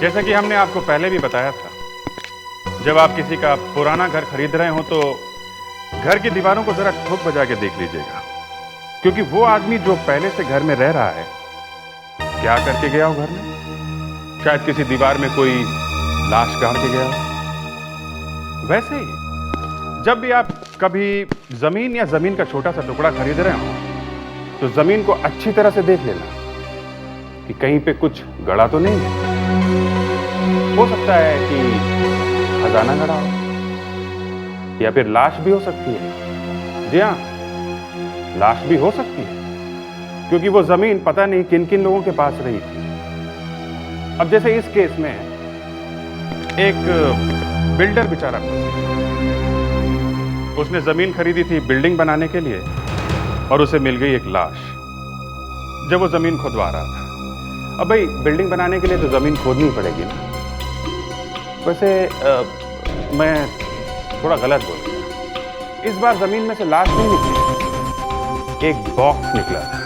जैसा कि हमने आपको पहले भी बताया था, जब आप किसी का पुराना घर खरीद रहे हो तो घर की दीवारों को जरा ठोक बजा के देख लीजिएगा, क्योंकि वो आदमी जो पहले से घर में रह रहा है, क्या करके गया हो घर में? शायद किसी दीवार में कोई लाश गाड़ के गया हो। वैसे ही जब भी आप कभी जमीन या जमीन का छोटा सा टुकड़ा खरीद रहे हो तो जमीन को अच्छी तरह से देख लेना कि कहीं पे कुछ गड़ा तो नहीं है। हो सकता है कि खजाना गड़ा हो, या फिर लाश भी हो सकती है। जी हाँ, लाश भी हो सकती है, क्योंकि वो जमीन पता नहीं किन किन लोगों के पास रही थी। अब जैसे इस केस में एक बिल्डर बेचारा उसने जमीन खरीदी थी बिल्डिंग बनाने के लिए और उसे मिल गई एक लाश जब वो जमीन खुदवा रहा था। अब भाई बिल्डिंग बनाने के लिए तो जमीन खोदनी पड़ेगी ना। वैसे मैं थोड़ा गलत बोल गया। इस बार जमीन में से लाश नहीं निकली, एक बॉक्स निकला था,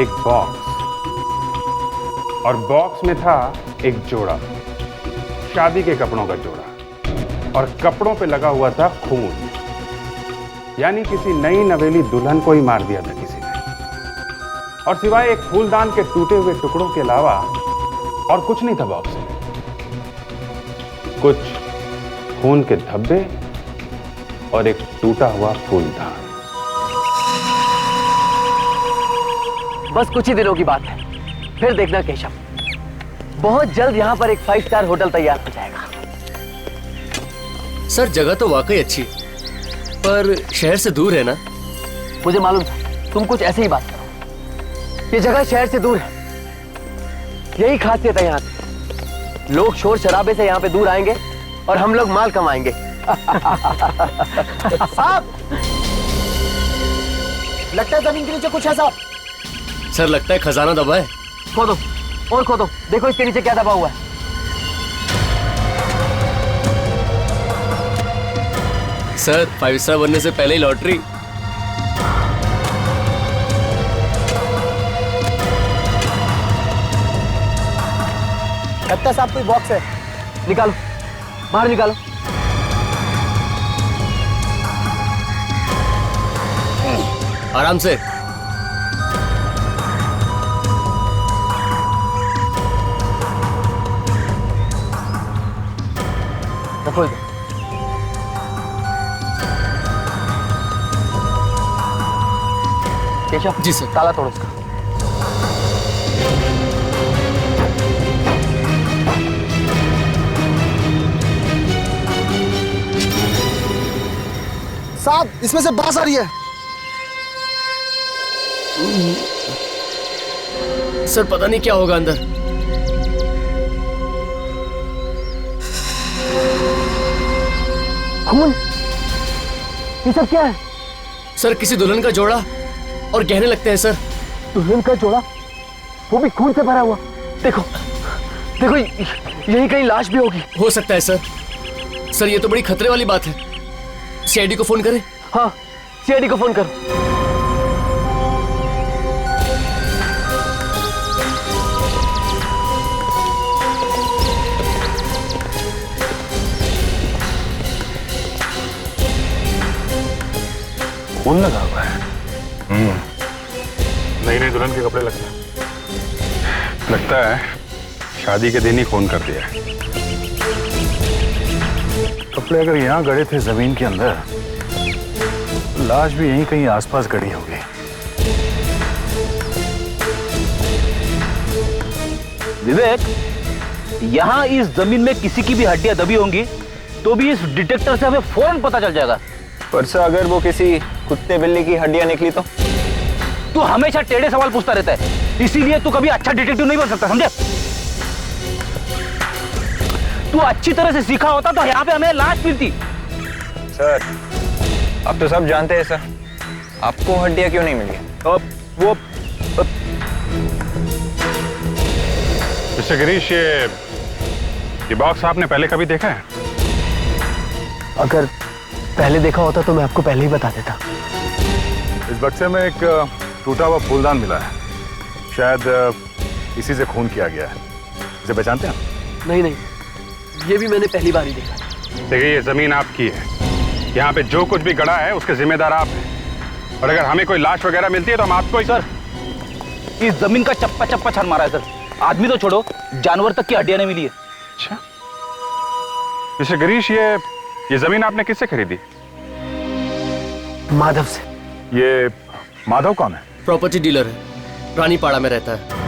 एक बॉक्स, और बॉक्स में था एक जोड़ा, शादी के कपड़ों का जोड़ा, और कपड़ों पे लगा हुआ था खून। यानी किसी नई नवेली दुल्हन को ही मार दिया था किसी ने। और सिवाय एक फूलदान के टूटे हुए टुकड़ों के अलावा और कुछ नहीं था बॉक्स में। कुछ खून के धब्बे और एक टूटा हुआ फूलदान। बस कुछ ही दिनों की बात है, फिर देखना केशव, बहुत जल्द यहाँ पर एक 5 स्टार होटल तैयार हो जाएगा। सर जगह तो वाकई अच्छी, पर शहर से दूर है ना? मुझे मालूम था तुम कुछ ऐसे ही बात करो। ये जगह शहर से दूर है, यही खासियत है यहाँ की। लोग शोर शराबे से यहाँ पे दूर आएंगे और हम लोग माल कमाएंगे। साहब, लगता है जमीन के नीचे कुछ है साहब। सर लगता है खजाना दबा है। खोदो और खोदो, देखो इसके नीचे क्या दबा हुआ है। सर 5 स्टार बनने से पहले ही लॉटरी। लगता है साहब कोई बॉक्स है। निकालो, बाहर निकालो। आराम से। खोल दो। केशव जी सर। ताला तोड़ो उसका। साहब, इसमें से बांस आ रही है। सर पता नहीं क्या होगा अंदर। खून, ये सब क्या है? सर किसी दुल्हन का जोड़ा और गहने लगते हैं सर। दुल्हन का जोड़ा, वो भी खून से भरा हुआ। देखो देखो, यही कहीं लाश भी होगी। हो सकता है सर। सर ये तो बड़ी खतरे वाली बात है। सीआईडी को फोन करें? हाँ, सीआईडी को फोन करो। खून लगा हुआ है। नई नई दुल्हन के कपड़े लगते हैं। लगता है शादी के दिन ही खून कर दिया है। कपड़े अगर यहाँ गड़े थे जमीन के अंदर, लाश भी यहीं कहीं आसपास गड़ी होगी। विवेक, यहाँ इस जमीन में किसी की भी हड्डियां दबी होंगी तो भी इस डिटेक्टर से हमें फौरन पता चल जाएगा। पर सर अगर वो किसी कुत्ते बिल्ली की हड्डियां निकली तो? तू हमेशा टेढ़े सवाल पूछता रहता है, इसीलिए तू कभी अच्छा डिटेक्टिव नहीं बन सकता, समझे? तू अच्छी तरह से सीखा होता तो यहाँ पे हमें लाश मिलती। सर अब तो सब जानते हैं सर, आपको हड्डियां क्यों नहीं मिली? वो मिस्टर गिरीश, ये बॉक्स आपने पहले कभी देखा है? अगर पहले देखा होता तो मैं आपको पहले ही बता देता। इस बक्से में एक टूटा हुआ फूलदान मिला है, शायद इसी से खून किया गया है। इसे पहचानते हैं? नहीं नहीं, ये भी मैंने पहली बार ही देखा। देखिए, ये जमीन आपकी है। यहाँ पे जो कुछ भी गड़ा है उसके जिम्मेदार आप हैं। और अगर हमें कोई लाश वगैरह मिलती है तो हम आपको ही। सर, इस जमीन का चप्पा चप्पा छान मारा है सर। आदमी तो छोड़ो, जानवर तक की हड्डियां नहीं मिली है। अच्छा मिस्टर गिरीश, ये जमीन आपने किससे खरीदी? माधव से। ये माधव कौन है? प्रॉपर्टी डीलर है, रानीपाड़ा में रहता है।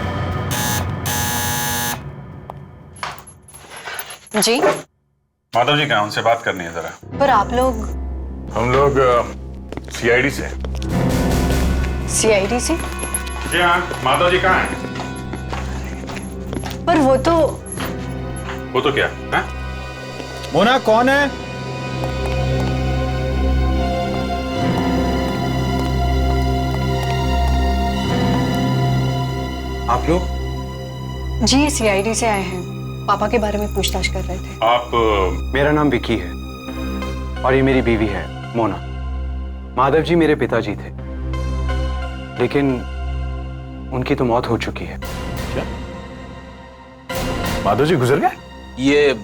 जी माधव जी कहाँ? उनसे बात करनी है जरा। पर आप लोग हम लोग सीआईडी से। सीआईडी से? जी हाँ, माधव जी कहाँ हैं? पर वो तो क्या है? मोना कौन है? आप लोग? जी सीआईडी से आए हैं, पापा के बारे में पूछताछ कर रहे थे। आप मेरा नाम विकी है और ये मेरी बीवी है मोना। माधव जी मेरे पिताजी थे, लेकिन उनकी तो मौत हो चुकी है। क्या? माधव जी गुजर गए? ये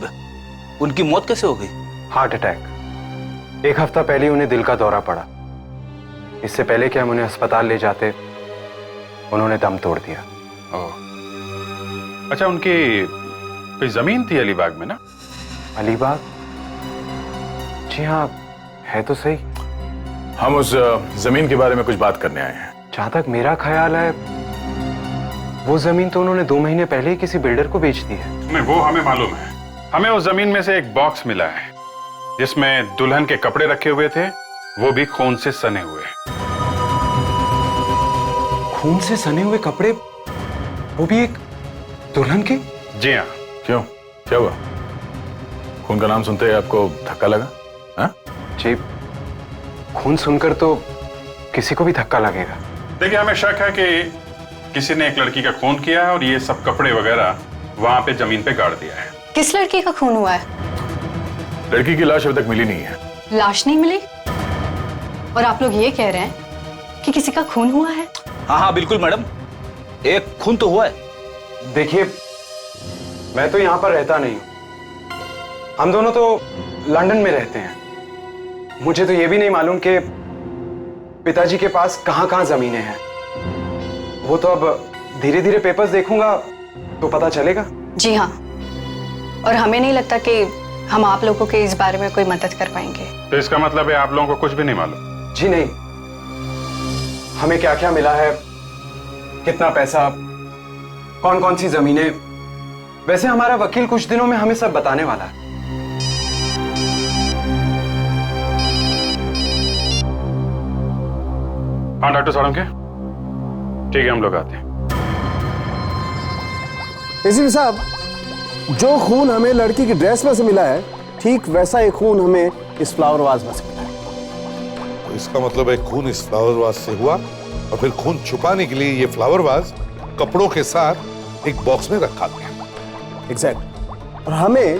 उनकी मौत कैसे हो गई? Heart attack. 1 हफ्ता पहले उन्हें दिल का दौरा पड़ा। इससे पहले कि हम उन्हें अस्पताल ले जाते, उन्होंने दम तोड़ दिया। अच्छा, उनकी कोई जमीन थी अलीबाग में ना? अलीबाग? जी हाँ, है तो सही। हम उस जमीन के बारे में कुछ बात करने आए हैं। जहां तक मेरा ख्याल है, वो जमीन तो उन्होंने 2 महीने पहले ही किसी बिल्डर को बेच दी है। नहीं, वो हमें मालूम है। हमें उस जमीन में से एक बॉक्स मिला है जिसमें दुल्हन के कपड़े रखे हुए थे, वो भी खून से सने हुए। खून से सने हुए कपड़े, वो भी एक दुल्हन के? जी हाँ। क्यों, क्या हुआ? खून का नाम सुनते ही आपको धक्का लगा? हाँ? जी, खून सुनकर तो किसी को भी धक्का लगेगा। देखिए, हमें शक है कि किसी ने एक लड़की का खून किया है और ये सब कपड़े वगैरह वहां पे जमीन पे गाड़ दिया है। किस लड़की का खून हुआ है? लड़की की लाश अभी तक मिली नहीं है। लाश नहीं मिली और आप लोग ये कह रहे हैं कि किसी का खून हुआ है? हाँ हाँ बिल्कुल मैडम, एक खून तो हुआ है। देखिए, मैं तो यहाँ पर रहता नहीं हूँ। हम दोनों तो लंदन में रहते हैं। मुझे तो ये भी नहीं मालूम कि पिताजी के पास कहाँ-कहाँ जमीनें हैं। वो तो अब धीरे धीरे पेपर्स देखूंगा तो पता चलेगा। जी हाँ, और हमें नहीं लगता कि हम आप लोगों के इस बारे में कोई मदद कर पाएंगे। तो इसका मतलब है आप लोगों को कुछ भी नहीं मालूम? जी नहीं, हमें क्या क्या मिला है, कितना पैसा, कौन कौन सी जमीनें। वैसे हमारा वकील कुछ दिनों में हमें सब बताने वाला है। हाँ डॉक्टर साळुंखे, ठीक है, हम लोग आते हैं। एसीपी साहब, जो खून हमें लड़की की ड्रेस में से मिला है, ठीक वैसा ही खून हमें इस फ्लावर वाज में से मिला है। तो इसका मतलब है खून इस फ्लावर वाज से हुआ और फिर खून छुपाने के लिए ये फ्लावर वाज कपड़ों के साथ एक बॉक्स में रखा गया। एग्जैक्ट। और हमें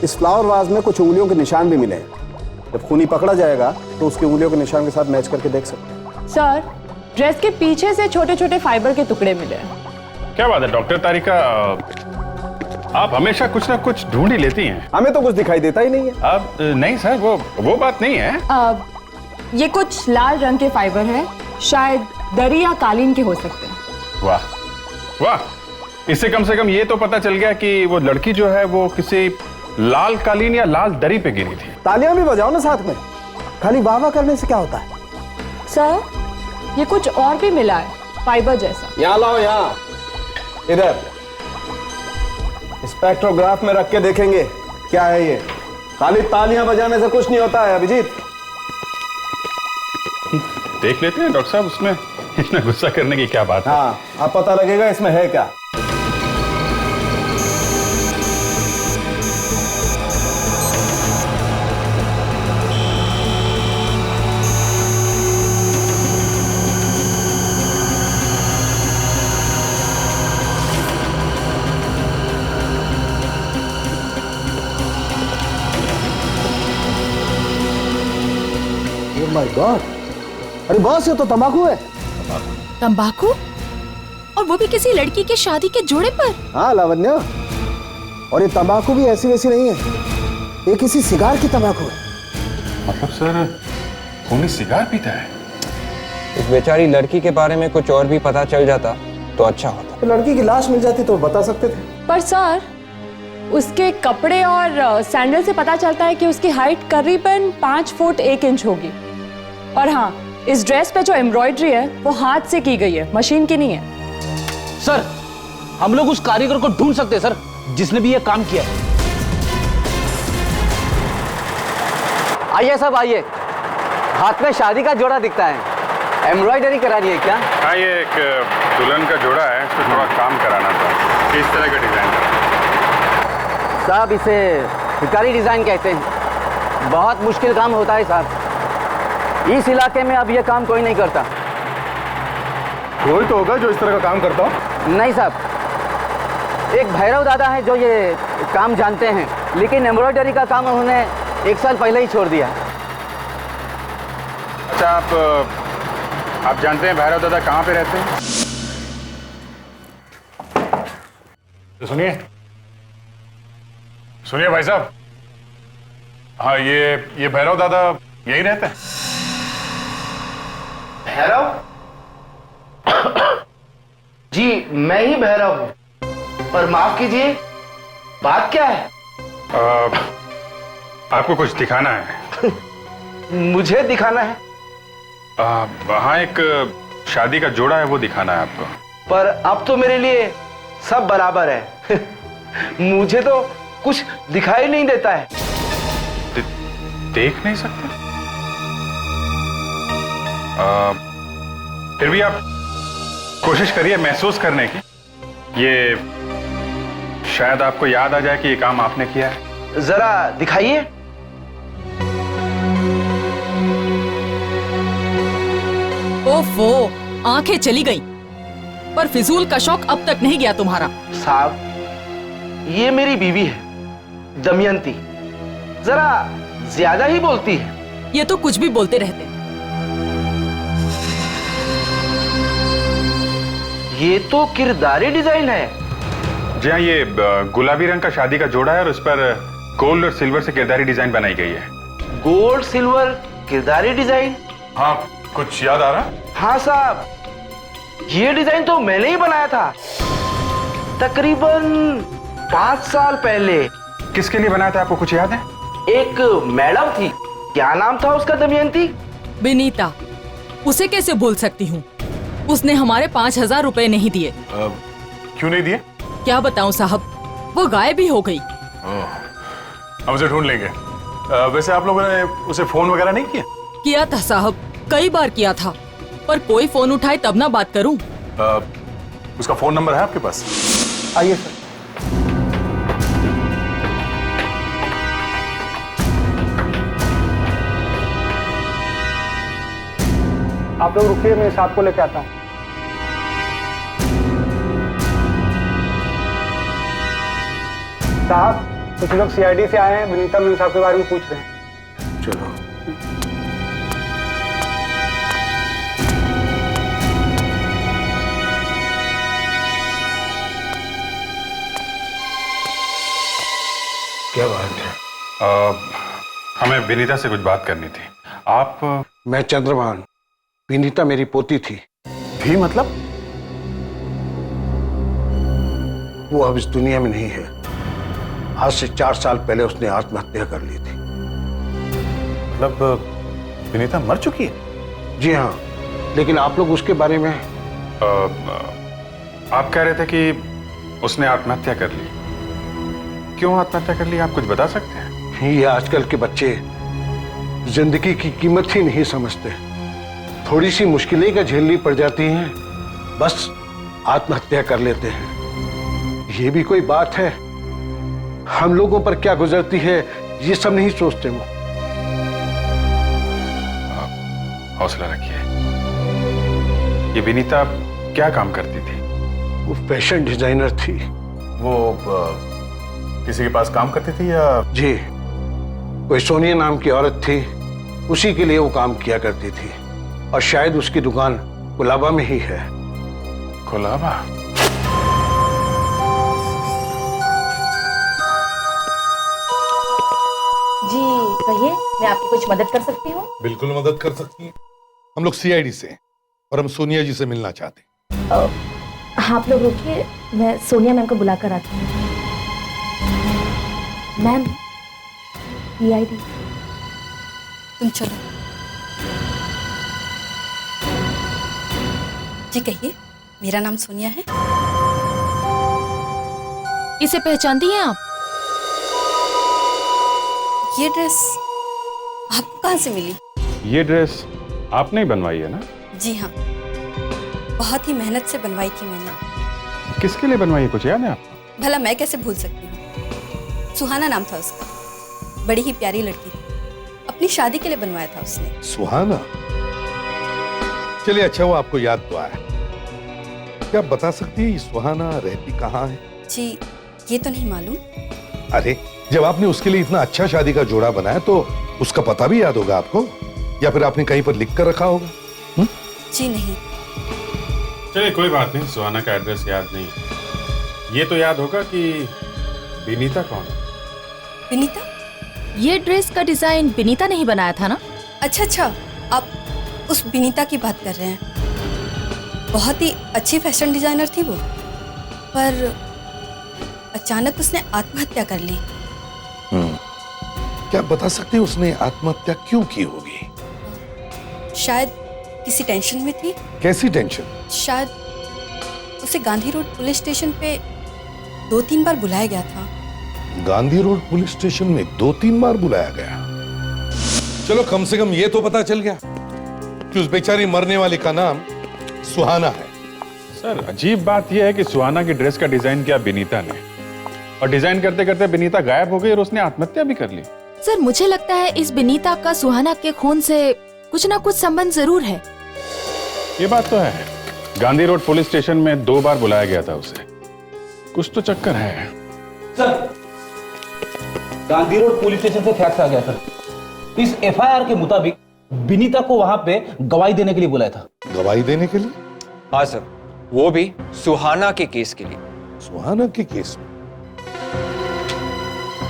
इस फ्लावर वाज में कुछ उंगलियों के निशान भी मिले हैं। जब खूनी पकड़ा जाएगा तो उसकी उंगलियों के निशान के साथ मैच करके देख सकते हैं। सर, ड्रेस के पीछे से छोटे छोटे फाइबर के टुकड़े मिले हैं। क्या बात है डॉक्टर तारिका, आप हमेशा कुछ ना कुछ ढूंढ ही लेती हैं। हमें तो कुछ दिखाई देता ही नहीं है। अब नहीं सर, वो बात नहीं है। ये कुछ लाल रंग के फाइबर हैं, शायद दरी या कालीन के हो सकते हैं। वाह वाह, इससे कम से कम ये तो पता चल गया कि वो लड़की जो है वो किसी लाल कालीन या लाल दरी पे गिरी थी। तालियां भी बजाओ ना साथ में, खाली वाह वाह करने से क्या होता है? सर, ये कुछ और भी मिला है, फाइबर जैसा। यहाँ लाओ, यहाँ इधर स्पेक्ट्रोग्राफ में रख के देखेंगे क्या है ये। खाली तालियां बजाने से कुछ नहीं होता है अभिजीत। देख लेते हैं डॉक्टर साहब, उसमें इतना गुस्सा करने की क्या बात है? हाँ, अब पता लगेगा इसमें है क्या। ओह माय गॉड, अरे बॉस ये तो तंबाकू है। तंबाकू? और वो भी किसी लड़की के शादी के जोड़े पर? हाँ लावण्या, और ये तंबाकू भी ऐसी वैसी नहीं है, ये किसी सिगार की तंबाकू है। मतलब सर खूनी सिगार पीता है? इस बेचारी लड़की के बारे में कुछ और भी पता चल जाता तो अच्छा होता। तो लड़की की लाश मिल जाती तो बता सकते थे। पर सर, उसके कपड़े और सैंडल से पता चलता है कि उसकी हाइट करीबन 5 फुट 1 इंच होगी। और हाँ, इस ड्रेस पे जो एम्ब्रॉयडरी है वो हाथ से की गई है, मशीन की नहीं है। सर, हम लोग उस कारीगर को ढूंढ सकते हैं सर, जिसने भी ये काम किया है। आइए सब आइए, हाथ में शादी का जोड़ा दिखता है, एम्ब्रॉयडरी करानी है क्या? हाँ, ये एक दुल्हन का जोड़ा है, इसको थोड़ा काम कराना था। किस तरह का डिजाइन कराना? साहब इसे भिखारी डिजाइन कहते हैं, बहुत मुश्किल काम होता है साहब। इस इलाके में अब ये काम कोई नहीं करता। कोई तो होगा जो इस तरह का काम करता हो। नहीं साहब, एक भैरव दादा है जो ये काम जानते हैं, लेकिन एम्ब्रॉयडरी का काम उन्होंने 1 साल पहले ही छोड़ दिया। अच्छा, आप जानते हैं भैरव दादा कहाँ पे रहते हैं? तो सुनिए भाई साहब। हाँ, ये भैरव दादा यही रहते हैं। भैरव? जी मैं ही भैरव हूं, पर माफ कीजिए, बात क्या है? आपको कुछ दिखाना है। मुझे दिखाना है? वहाँ एक शादी का जोड़ा है, वो दिखाना है आपको। पर अब तो मेरे लिए सब बराबर है। मुझे तो कुछ दिखाई नहीं देता है। देख नहीं सकते? फिर भी आप कोशिश करिए महसूस करने की। ये शायद आपको याद आ जाए कि ये काम आपने किया है। जरा दिखाइए। ओफो, आंखें चली गई, पर फिजूल का शौक अब तक नहीं गया तुम्हारा। साहब, ये मेरी बीवी है दमयंती, जरा ज्यादा ही बोलती है। ये तो कुछ भी बोलते रहते। ये तो किरदारी डिजाइन है। जी हाँ, ये गुलाबी रंग का शादी का जोड़ा है और उस पर गोल्ड और सिल्वर से किरदारी डिजाइन बनाई गई है। गोल्ड सिल्वर किरदारी डिजाइन? हाँ, कुछ याद आ रहा? हाँ साहब, ये डिजाइन तो मैंने ही बनाया था, तकरीबन 5 साल पहले। किसके लिए बनाया था, आपको कुछ याद है? एक मैडम थी, क्या नाम था उसका? दमयंती? विनीता। उसे कैसे भूल सकती हूँ, उसने हमारे 5000 रुपए नहीं दिए। क्यों नहीं दिए? क्या बताऊं साहब, वो गायब ही हो गई। हम उसे ढूंढ लेंगे। वैसे आप लोगों ने उसे फोन वगैरह नहीं किया? किया था साहब, कई बार किया था, पर कोई फोन उठाए तब ना बात करूं। उसका फोन नंबर है आपके पास? आइए सर। आप लोग रुकिए, मैं साहब को लेके आता हूँ। साहब, कुछ लोग सीआईडी से आए हैं, विनीता मेम साहब के बारे में पूछ रहे हैं। चलो। क्या बात है? हमें विनीता से कुछ बात करनी थी। आप? मैं चंद्रभान, विनीता मेरी पोती थी। थी मतलब? वो अब इस दुनिया में नहीं है। आज से 4 साल पहले उसने आत्महत्या कर ली थी। मतलब विनीता मर चुकी है? जी हाँ, लेकिन आप लोग उसके बारे में? आप कह रहे थे कि उसने आत्महत्या कर ली। क्यों आत्महत्या कर ली, आप कुछ बता सकते हैं? ये आजकल के बच्चे जिंदगी की कीमत ही नहीं समझते। थोड़ी सी मुश्किलें का झेलनी पड़ जाती हैं, बस आत्महत्या कर लेते हैं। ये भी कोई बात है? हम लोगों पर क्या गुजरती है ये सब नहीं सोचते वो। हौसला रखिए। ये विनीता क्या काम करती थी? वो फैशन डिजाइनर थी। वो किसी के पास काम करती थी या? जी, कोई सोनिया नाम की औरत थी, उसी के लिए वो काम किया करती थी। और शायद उसकी दुकान कोलाबा में ही है। कोलाबा? मैं आपकी कुछ मदद कर सकती हूँ? बिल्कुल मदद कर सकती हैं। हम लोग सीआईडी से हैं और हम सोनिया जी से मिलना चाहते हैं। आप लोग रुकिए, मैं सोनिया मैम को बुला कर आती हूँ। Ma'am, CID. तुम चलो। जी कहिए, मेरा नाम सोनिया है। इसे पहचानती हैं आप? ये ड्रेस आपको कहाँ से मिली? ये ड्रेस आपने ही बनवाई है ना? जी हाँ, बहुत ही मेहनत से बनवाई थी मैंने। किसके लिए बनवाई है, कुछ याद है आपको? भला मैं कैसे भूल सकती हूँ। सुहाना नाम था उसका, बड़ी ही प्यारी लड़की थी। अपनी शादी के लिए बनवाया था उसने। सुहाना? चलिए अच्छा, वो आपको याद तो आया। क्या आप बता सकती है ये सुहाना रहती कहाँ है? जी ये तो नहीं मालूम। अरे जब आपने उसके लिए इतना अच्छा शादी का जोड़ा बनाया तो उसका पता भी याद होगा आपको, या फिर आपने कहीं पर लिख कर रखा होगा? जी नहीं। चलिए कोई बात नहीं, सुहाना का एड्रेस याद नहीं, ये तो याद होगा कि विनीता कौन है। विनीता? ये ड्रेस का डिजाइन विनीता ने ही बनाया था ना? अच्छा, आप उस विनीता की बात कर रहे हैं। बहुत ही अच्छी फैशन डिजाइनर थी वो, पर अचानक उसने आत्महत्या कर ली। क्या आप बता सकते हैं उसने आत्महत्या क्यों की होगी? शायद किसी टेंशन में थी। कैसी टेंशन? शायद उसे गांधी रोड पुलिस स्टेशन पे 2-3 बार बुलाया गया था। गांधी रोड पुलिस स्टेशन में 2-3 बार बुलाया गया? चलो कम से कम ये तो पता चल गया कि उस बेचारी मरने वाली का नाम सुहाना है। सर अजीब बात यह है कि सुहाना की ड्रेस का डिजाइन किया विनीता ने, और डिजाइन करते करते विनीता गायब हो गई और उसने आत्महत्या भी कर ली। सर मुझे लगता है इस विनीता का सुहाना के खून से कुछ ना कुछ संबंध जरूर है। ये बात तो है, गांधी रोड पुलिस स्टेशन में 2 बार बुलाया गया था उसे, कुछ तो चक्कर है। Sir Gandhi road police station से फैक्स आ गया सर। इस एफआईआर के मुताबिक विनीता को वहां पे गवाही देने के लिए बुलाया था। गवाही देने के लिए? हाँ सर, वो भी सुहाना के केस के लिए। सुहाना के केस में?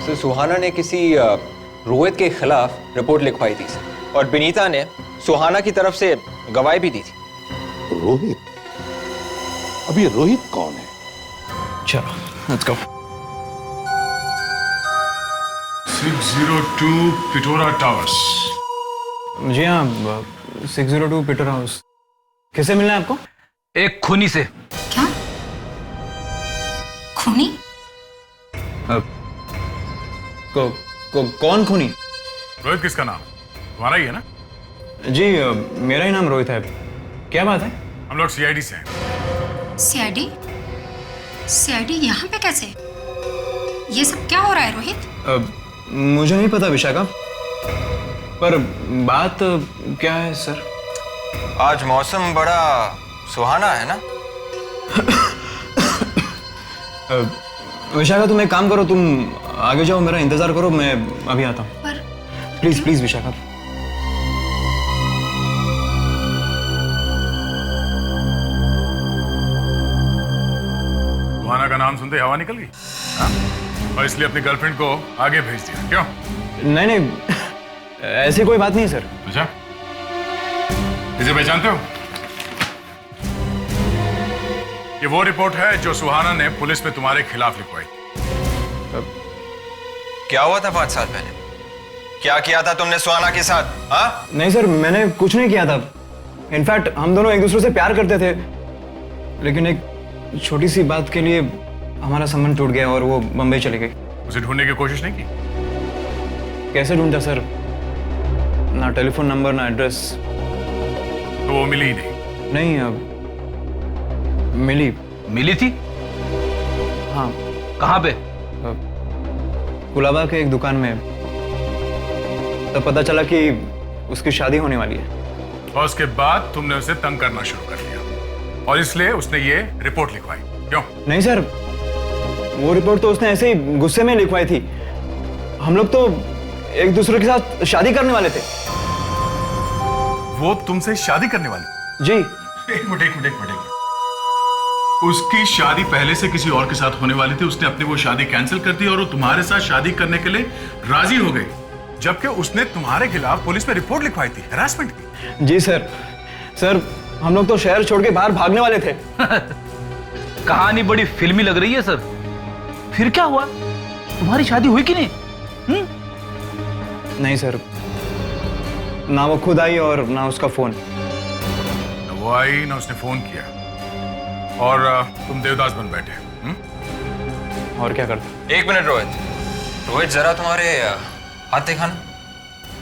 सर सुहाना ने किसी रोहित के खिलाफ रिपोर्ट लिखवाई थी सर, और विनीता ने सुहाना की तरफ से गवाही भी दी थी। रोहित? अब ये रोहित कौन है? चलो लेट्स गो। 602 पिटोरा टावर्स। जी हाँ, 602 पिटोरा हाउस। किसे मिलना है आपको? एक खूनी से। क्या? खूनी? कौन खूनी? रोहित किसका नाम? तुम्हारा ही है ना? जी मेरा ही नाम रोहित है। क्या बात है? हम लोग सीआईडी से हैं। सीआईडी? सीआईडी यहाँ पे कैसे? ये सब क्या हो रहा है रोहित? मुझे नहीं पता विशाखा, पर बात क्या है सर? आज मौसम बड़ा सुहाना है ना? विशाखा तुम एक काम करो, तुम आगे जाओ, मेरा इंतजार करो, मैं अभी आता हूँ। पर प्लीज प्लीज विशाखा। सुहाना का नाम सुनते हवा निकल गई, हाँ? और इसलिए अपनी गर्लफ्रेंड को आगे भेज दिया, क्यों? नहीं, ऐसी कोई बात नहीं सर। अच्छा, इसे पहचानते हो? ये वो रिपोर्ट है जो सुहाना ने पुलिस में तुम्हारे खिलाफ लिखवाई। क्या हुआ था 5 साल पहले? क्या किया था तुमने सुहाना के साथ? हाँ? नहीं सर, मैंने कुछ नहीं किया था। इनफैक्ट हम दोनों एक दूसरे से प्यार करते थे, लेकिन एक छोटी सी बात के लिए हमारा संबंध टूट गया और वो बंबई चले गई। उसे ढूंढने की कोशिश नहीं की? कैसे ढूंढता सर? ना टेलीफोन नंबर, ना एड्रेस। तो वो मिली ही नहीं? नहीं, मिली थी? हाँ। कहाँ पे? कुलाबा के एक दुकान में। तब पता चला कि उसकी शादी होने वाली है। और उसके बाद तुमने उसे तंग करना शुरू कर दिया, और इसलिए उसने ये रिपोर्ट लिखवाई, क्यों? नहीं सर, वो रिपोर्ट तो उसने ऐसे ही गुस्से में लिखवाई थी। हम लोग तो एक दूसरे के साथ शादी करने वाले थे। वो तुमसे शादी करने वाली? जी। एक मिनट। उसकी शादी पहले से किसी और के साथ होने वाली थी, उसने अपनी वो शादी कैंसिल कर दी और वो तुम्हारे साथ शादी करने के लिए राजी हो गई, जबकि उसने तुम्हारे खिलाफ पुलिस में रिपोर्ट लिखवाई थी हैरेसमेंट की। जी सर। सर हम लोग तो शहर छोड़ के बाहर भागने वाले थे। कहानी बड़ी फिल्मी लग रही है सर। फिर क्या हुआ? तुम्हारी शादी हुई कि नहीं? नहीं सर, ना वो खुद आई और ना उसका फोन। ना वो आई ना उसने फोन किया, और तुम देवदास बन बैठे। और क्या करते? एक मिनट रोहित, रोहित जरा तुम्हारे हाथ दिखाना।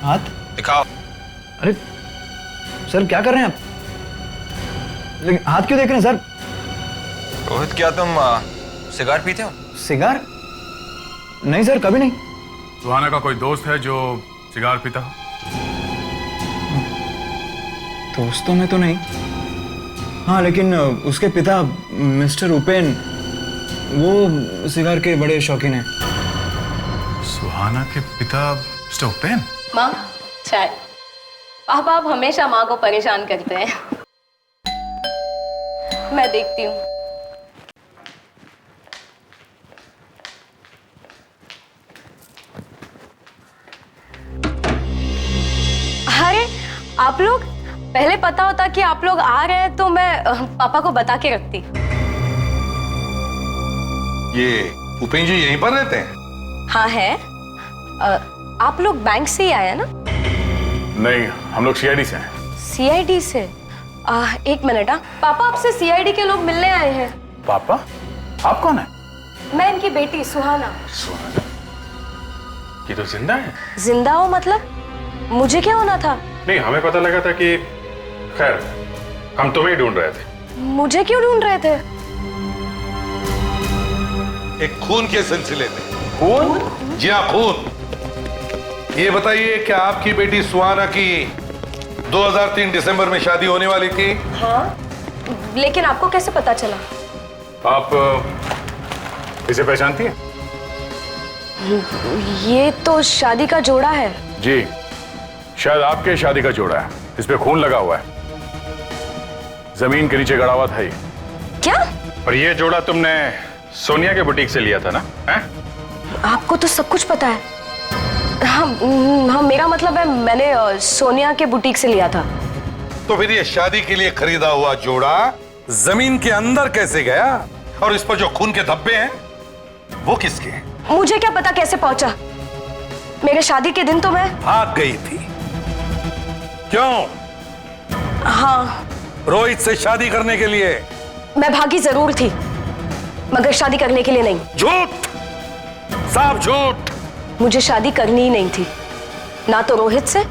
हाथ दिखाओ। अरे सर क्या कर रहे हैं आप? लेकिन हाथ क्यों देख रहे हैं सर? रोहित क्या तुम सिगार पीते हो? सिगार? नहीं सर, कभी नहीं। सुहाना का कोई दोस्त है जो सिगार पीता हो? दोस्तों में तो नहीं। हाँ लेकिन उसके पिता मिस्टर उपेन वो सिगार के बड़े शौकीन हैं। सुहाना के पिता मिस्टर उपेन? माँ चाय। पापा आप हमेशा माँ को परेशान करते हैं। मैं देखती हूँ। अरे आप लोग, पहले पता होता कि आप लोग आ रहे हैं तो मैं पापा को बता के रखती। ये उपेन जी यहीं पर रहते हैं? हाँ है। आप लोग बैंक से ही आया ना? नहीं, हम लोग सीआईडी से हैं। सीआईडी से? एक मिनट। पापा आपसे सीआईडी के लोग मिलने आए हैं। पापा? आप कौन है? मैं इनकी बेटी सुहाना। सुहाना? ये तो जिंदा है। जिंदा हो मतलब? मुझे क्या होना था? नहीं, हमें पता लगा था कि, खैर हम तुम्हें ही ढूंढ रहे थे। मुझे क्यों ढूंढ रहे थे? एक खून के सिलसिले में। खून? जी हाँ, खून। ये बताइए क्या आपकी बेटी सुहाना की 2003 दिसंबर में शादी होने वाली थी? हाँ, लेकिन आपको कैसे पता चला? आप इसे पहचानती हैं? ये तो शादी का जोड़ा है। जी, शायद आपके शादी का जोड़ा है। इस पे खून लगा हुआ है, जमीन के नीचे गड़ा हुआ था ये। क्या? और ये जोड़ा तुमने सोनिया के बुटीक से लिया था ना? हैं? आपको तो सब कुछ पता है। हाँ, मेरा मतलब है मैंने सोनिया के बुटीक से लिया था। तो फिर ये शादी के लिए खरीदा हुआ जोड़ा जमीन के अंदर कैसे गया? और इस पर जो खून के धब्बे हैं वो किसके हैं? मुझे क्या पता कैसे पहुंचा। मेरे शादी के दिन तो मैं भाग गई थी। क्यों? हाँ, रोहित से शादी करने के लिए। मैं भागी जरूर थी, मगर शादी करने के लिए नहीं। झूठ, साफ झूठ। मुझे शादी करनी ही नहीं थी, ना तो रोहित से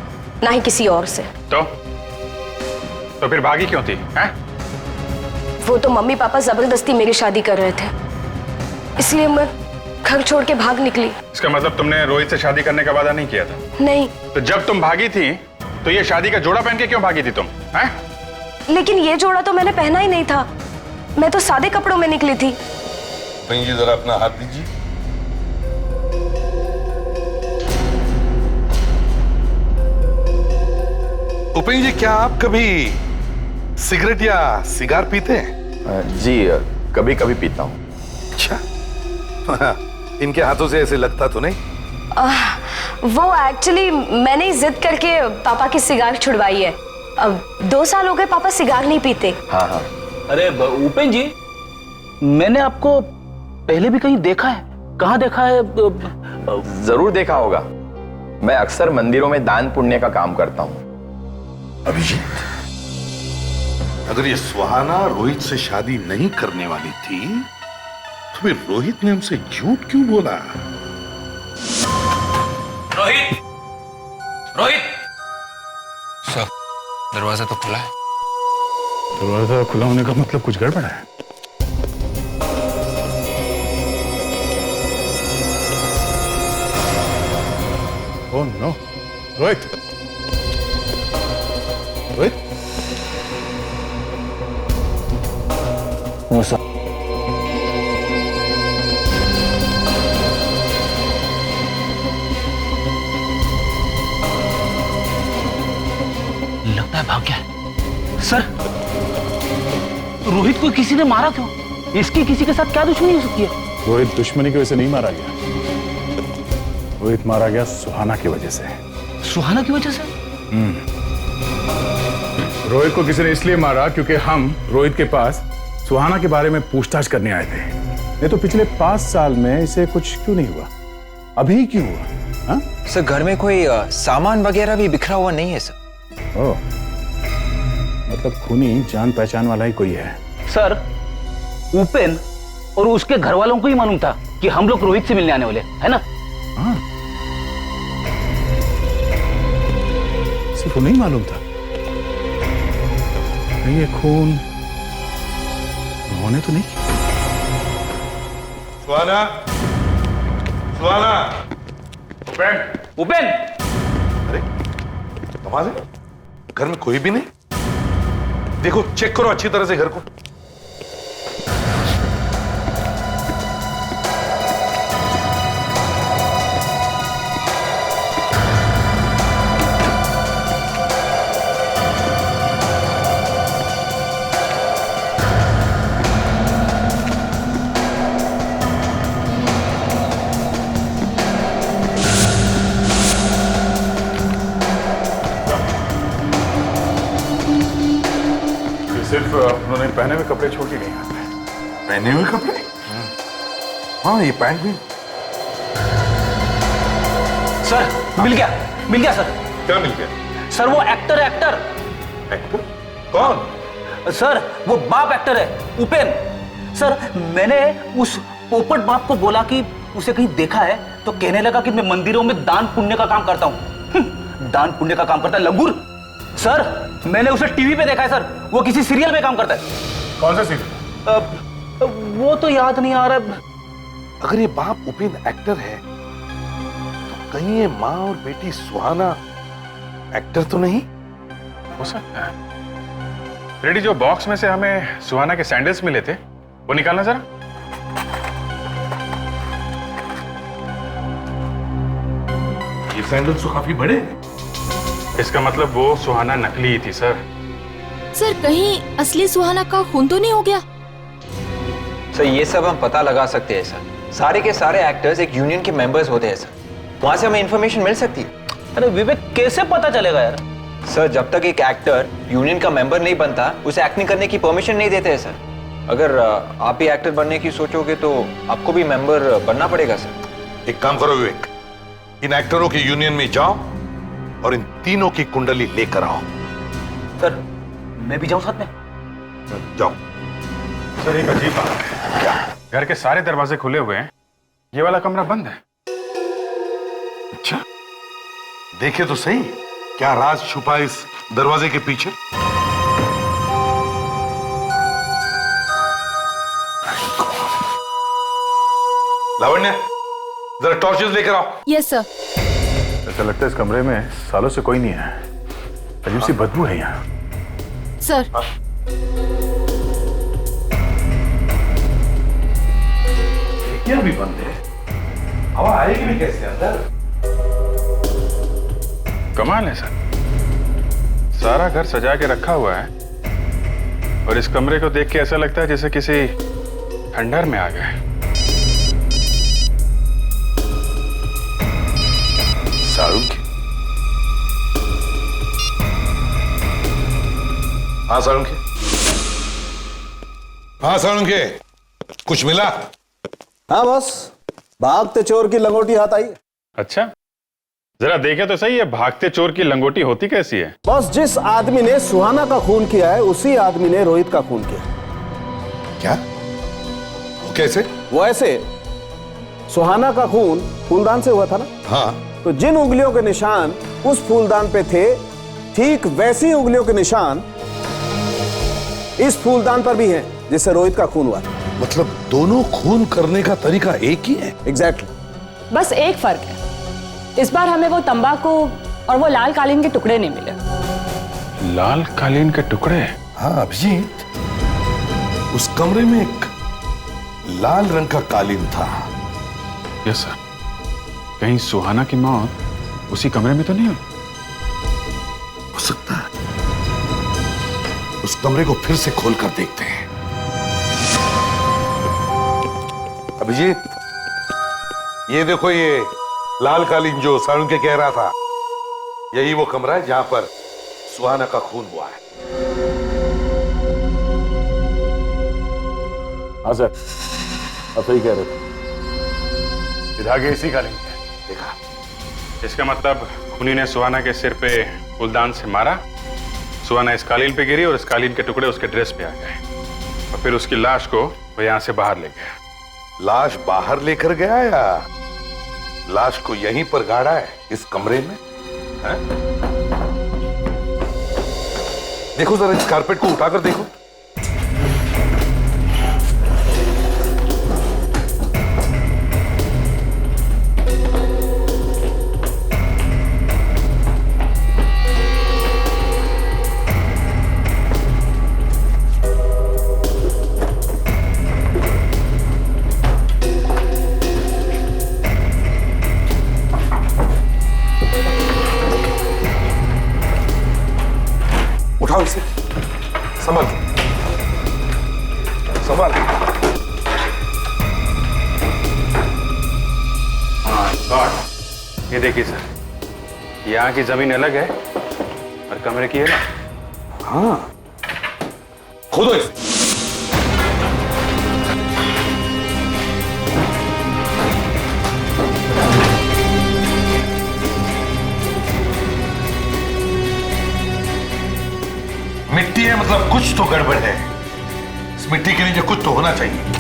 ना ही किसी और से। तो फिर भागी क्यों थी? हैं? वो तो मम्मी पापा जबरदस्ती मेरी शादी कर रहे थे, इसलिए मैं घर छोड़ के भाग निकली। इसका मतलब तुमने रोहित से शादी करने का वादा नहीं किया था? नहीं। तो जब तुम भागी थी तो ये शादी का जोड़ा पहन के क्यों भागी थी तुम? हैं? लेकिन ये जोड़ा तो मैंने पहना ही नहीं था, मैं तो सादे कपड़ों में निकली थी। जी जरा अपना हाथ दीजिए। उपेन जी, क्या आप कभी सिगरेट या सिगार पीते हैं? जी कभी कभी पीता हूँ। अच्छा, इनके हाथों से ऐसे लगता तो नहीं? वो एक्चुअली मैंने ही जिद करके पापा की सिगार छुड़वाई है। अब 2 साल हो गए पापा सिगार नहीं पीते। हाँ हाँ। अरे उपेन जी, मैंने आपको पहले भी कहीं देखा है। कहाँ देखा है? जरूर देखा होगा, मैं अक्सर मंदिरों में दान पुण्य का काम करता हूँ। अभिजीत, अगर ये सुहाना रोहित से शादी नहीं करने वाली थी तो फिर रोहित ने हमसे झूठ क्यों बोला? रोहित, रोहित! सर, दरवाजा तो खुला है। दरवाजा खुला होने का मतलब कुछ गड़बड़ है। Oh no, Rohit! Rohit? No sir. लगता है भाग गया है। सर, रोहित को किसी ने मारा क्यों? इसकी किसी के साथ क्या दुश्मनी हो सकती है? रोहित दुश्मनी की वजह से नहीं मारा गया। रोहित मारा गया सुहाना की वजह से। सुहाना की वजह से? रोहित को किसी ने इसलिए मारा क्योंकि हम रोहित के पास सुहाना के बारे में पूछताछ करने आए थे। नहीं तो पिछले 5 साल में इसे कुछ क्यों नहीं हुआ, अभी क्यों हुआ? हाँ? सर घर में कोई सामान वगैरह भी बिखरा हुआ नहीं है सर। ओह, मतलब खूनी जान पहचान वाला ही कोई है। सर उपेन और उसके घर वालों को ही मालूम था कि हम लोग रोहित से मिलने आने वाले, है ना? हाँ। सिर्फ उन्हें ही मालूम था? ये खून उन्होंने तो नहीं किया। सुहाना, सुहाना, उपेन। अरे कमाल है, घर में कोई भी नहीं। देखो, चेक करो अच्छी तरह से घर को। सिर्फ उन्होंने पहने हुए कपड़े छोड़ के नहीं आते। पहने हुए कपड़े? हाँ, ये पैंट भी। सर मिल गया सर। क्या मिल गया? सर वो एक्टर है, एक्टर। कौन? सर वो बाप एक्टर है, उपेन। सर मैंने उस पोपट बाप को बोला कि उसे कहीं देखा है, तो कहने लगा कि मैं मंदिरों में दान पुण्य का काम करता हूँ। दान पुण्य का काम करता है लंगूर। सर मैंने उसे टीवी पे देखा है सर, वो किसी सीरियल में काम करता है। कौन सा सीरियल? वो तो याद नहीं आ रहा। अगर ये बाप उपेन एक्टर है तो कहीं ये माँ और बेटी सुहाना एक्टर तो नहीं हो सकता है। रेडी, जो बॉक्स में से हमें सुहाना के सैंडल्स मिले थे वो निकालना जरा। ये सैंडल्स तो काफी बड़े हैं। इसका मतलब वो सुहाना नकली ही थी सर। सर कहीं असली सुहाना का खून तो नहीं हो गया? सर ये सब हम पता लगा सकते हैं सर। सारे के सारे एक्टर्स एक यूनियन के मेंबर्स होते हैं सर, वहां से हमें इंफॉर्मेशन मिल सकती है। अरे विवेक, कैसे पता चलेगा यार? सर जब तक एक एक्टर यूनियन का मेंबर नहीं बनता, उसे एक्टिंग करने की परमिशन नहीं देते हैं सर। अगर आप भी एक्टर बनने की सोचोगे तो आपको भी मेंबर बनना पड़ेगा सर। एक काम करो विवेक, इन एक्टरों की यूनियन में जाओ और इन तीनों की कुंडली लेकर आओ। सर मैं भी जाऊं साथ में? जाओ। सर एक अजीब बात है। क्या? घर के सारे दरवाजे खुले हुए हैं, ये वाला कमरा बंद है। अच्छा, देखे तो सही क्या राज छुपा इस दरवाजे के पीछे। लावण्य, जरा टॉर्चेस लेकर आओ। Yes sir. ऐसा लगता है इस कमरे में सालों से कोई नहीं है। अजीब सी बदबू है यहाँ। सर खिड़कियां भी बंद है, हवा आएगी भी कैसे अंदर? कमाल है सर, सारा घर सजा के रखा हुआ है और इस कमरे को देख के ऐसा लगता है जैसे किसी खंडहर में आ गए। साळुंखे। हाँ साळुंखे, हाँ साळुंखे, कुछ मिला? हाँ बस, भागते चोर की लंगोटी हाथ आई। अच्छा, जरा देखे तो सही है, भागते चोर की लंगोटी होती कैसी है? बस जिस आदमी ने सुहाना का खून किया है उसी आदमी ने रोहित का खून किया। क्या? वो कैसे? वो ऐसे, सुहाना का खून खूनदान से हुआ था ना? हाँ। तो जिन उंगलियों के निशान उस फूलदान पे थे, ठीक वैसी उंगलियों के निशान इस फूलदान पर भी हैं जिससे रोहित का खून हुआ। मतलब दोनों खून करने का तरीका एक ही है? एग्जैक्टली। बस एक फर्क है, इस बार हमें वो तंबाकू और वो लाल कालीन के टुकड़े नहीं मिले। लाल कालीन के टुकड़े? हाँ अभिजीत, उस कमरे में एक लाल रंग का कालीन था। Yes sir. कहीं सुहाना की मौत उसी कमरे में तो नहीं हुई? हो सकता है, उस कमरे को फिर से खोल कर देखते हैं। अभिजीत, ये देखो, ये लाल कालीन जो सारुण के कह रहा था, यही वो कमरा है जहां पर सुहाना का खून हुआ है। हाँ सर, आप सही कह रहे थे। इधर आगे इसी कालीन पे देखा। इसका मतलब खूनी ने सुहाना के सिर पे फूलदान से मारा, सुहाना इस कालीन पे गिरी और इस कालीन के टुकड़े उसके ड्रेस पे आ गए और फिर उसकी लाश को वो यहां से बाहर ले गया। लाश बाहर लेकर गया या लाश को यहीं पर गाड़ा है इस कमरे में? है? देखो जरा इस कारपेट को उठाकर देखो। उठाओ इसे, संभाल संभाल। गॉड, ये देखिए सर, यहाँ की जमीन अलग है और कमरे की है ना। हाँ, खोदो इसे। मिट्टी है मतलब कुछ तो गड़बड़ है। इस मिट्टी के नीचे कुछ तो होना चाहिए।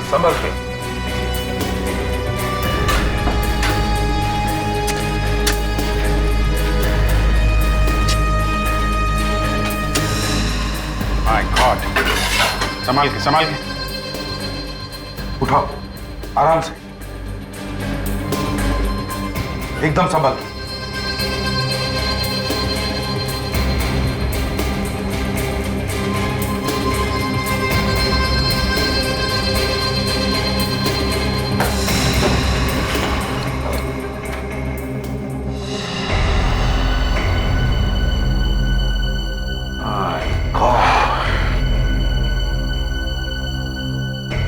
संभल के। माय गॉड, संभाल के संभाल के। उठाओ आराम से, एकदम संभल के।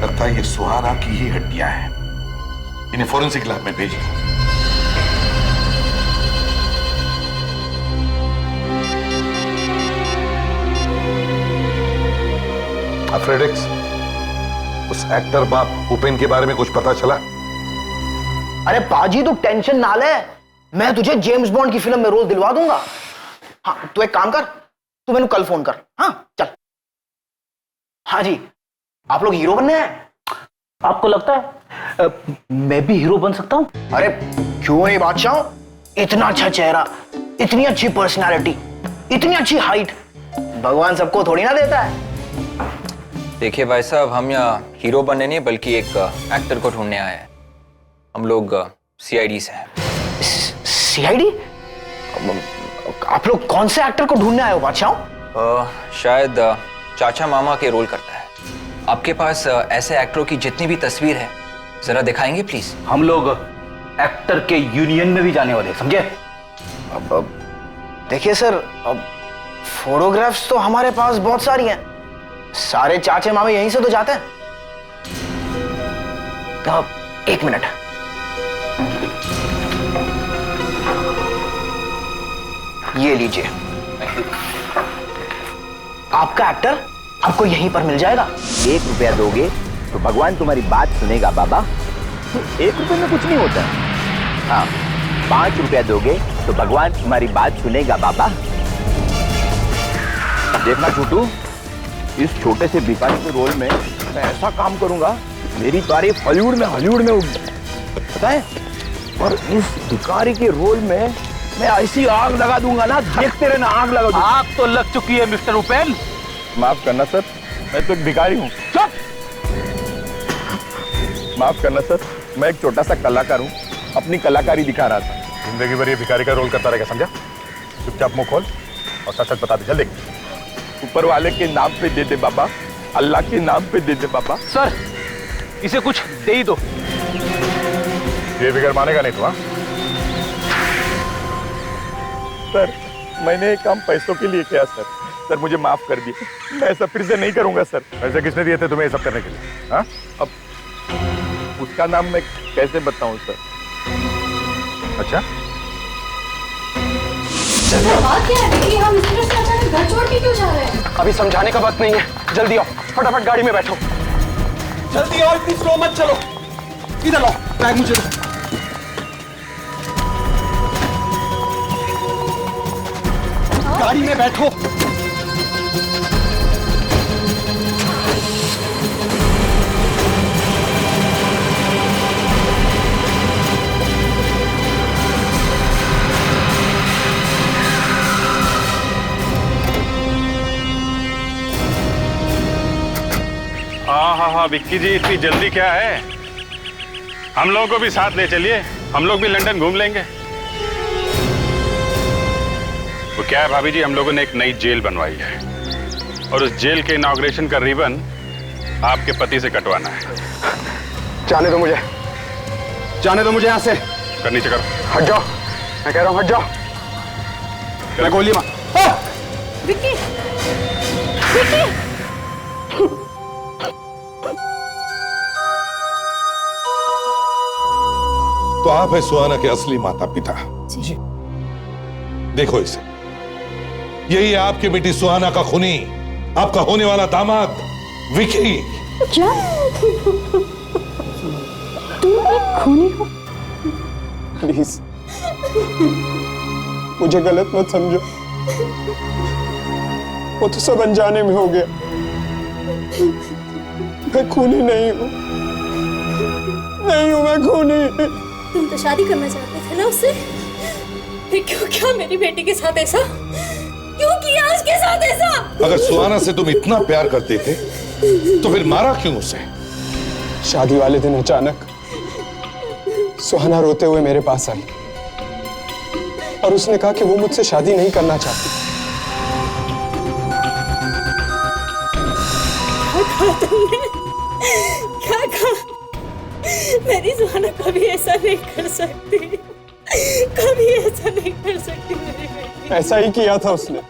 लगता है ये सुहाना की ही हड्डियां हैं। इन्हें फोरेंसिक लैब में भेज दो। फ्रेडिक्स, उस एक्टर बाप उपेन के बारे में कुछ पता चला? अरे पाजी तू टेंशन ना ले, मैं तुझे जेम्स बॉन्ड की फिल्म में रोल दिलवा दूंगा। हाँ तू एक काम कर, तू मैंने कल फोन कर। हाँ चल। हाँ जी, आप लोग हीरो बनने हैं? आपको लगता है मैं भी हीरो बन सकता हूं? अरे क्यों नहीं बादशाह, इतना अच्छा चेहरा, इतनी अच्छी पर्सनालिटी, इतनी अच्छी हाइट, भगवान सबको थोड़ी ना देता है। देखिए भाई साहब, हम यहाँ हीरो बनने नहीं बल्कि एक एक्टर को ढूंढने आए हैं। हम लोग सीआईडी से हैं। सीआईडी? आप लोग कौन से एक्टर को ढूंढने आए हो बादशाह? शायद चाचा मामा के रोल करता है। आपके पास ऐसे एक्टरों की जितनी भी तस्वीर है जरा दिखाएंगे प्लीज। हम लोग एक्टर के यूनियन में भी जाने वाले, समझे? अब देखिए सर, अब फोटोग्राफ्स तो हमारे पास बहुत सारी हैं, सारे चाचे मामे यहीं से तो जाते हैं। तो एक मिनट, ये लीजिए, आपका एक्टर आपको यहीं पर मिल जाएगा। 1 रुपया दोगे तो भगवान तुम्हारी बात सुनेगा बाबा। 1 रुपये में कुछ नहीं होता। हाँ, 5 रुपया दोगे तो भगवान तुम्हारी बात सुनेगा बाबा। देखना छोटू, इस छोटे से भिखारी के रोल में मैं ऐसा काम करूंगा, मेरी तारीफ हॉलीवुड में उड़ जाए, पता है? और इस भिखारी के रोल में मैं ऐसी आग लगा दूंगा ना, देखते रहना, आग लगा दूंगा। आग तो लग चुकी है मिस्टर उपेन। माफ करना सर, मैं तो एक भिखारी हूँ। चुप! माफ करना सर, मैं एक छोटा सा कलाकार हूँ, अपनी कलाकारी दिखा रहा था। जिंदगी भर ये भिखारी का रोल करता रहेगा, समझा? चुपचाप मुंह खोल और सच सच बता दे, जल्दी। ऊपर वाले के नाम पे दे दे बाबा, अल्लाह के नाम पे दे दे बाबा। सर इसे कुछ दे ही दो। ये बिगड़ मानेगा नहीं तो? हाँ सर मैंने ये काम पैसों के लिए किया सर। सर मुझे माफ कर दिए, मैं ऐसा फिर से नहीं करूंगा सर। पैसे किसने दिए थे तुम्हें ये सब करने के लिए? हाँ? अब उसका नाम मैं कैसे बताऊं सर? अच्छा बात क्या है विकी? हम इस तरह से अचानक घर छोड़ के क्यों जा रहे हैं? अभी समझाने का वक्त नहीं है, जल्दी आओ, फटाफट गाड़ी में बैठो। जल्दी आओ, इतनी स्लो मत चलो। इधर लो, बैग मुझे दो। गाड़ी में बैठो। हाँ विक्की जी, इतनी जल्दी क्या है? हम लोगों को भी साथ ले चलिए, हम लोग भी लंदन घूम लेंगे। वो क्या है भाभी जी, हम लोगों ने एक नई जेल बनवाई है और उस जेल के इनॉग्रेशन का रिबन आपके पति से कटवाना है। जाने दो मुझे, जाने दो मुझे यहाँ से। कर नीचे करो। हट जाओ, मैं कह रहा हूँ हट जाओ। मैं गोली मार। विक्की, विक्की। तो आप है सुहाना के असली माता पिता। जी। देखो इसे, यही है आपकी बेटी सुहाना का खूनी, आपका होने वाला दामाद विकी। क्या तुम एक खूनी हो? प्लीज मुझे गलत मत समझो, वो तो सब अनजाने में हो गया। मैं खूनी नहीं हूं, नहीं हूं मैं खूनी। तुम तो शादी करना चाहते थे ना उससे, फिर क्यों क्या मेरी बेटी के साथ ऐसा? क्यों किया उसके साथ ऐसा? अगर सुहाना से तुम इतना प्यार करते थे तो फिर मारा क्यों उसे? शादी वाले दिन अचानक सुहाना रोते हुए मेरे पास आई और उसने कहा कि वो मुझसे शादी नहीं करना चाहती। क्या कहा तुमने? क्या कहा? मेरी सुहाना कभी ऐसा नहीं कर सकती, कभी ऐसा नहीं कर सकती मेरी बेटी। ऐसा ही किया था उसने।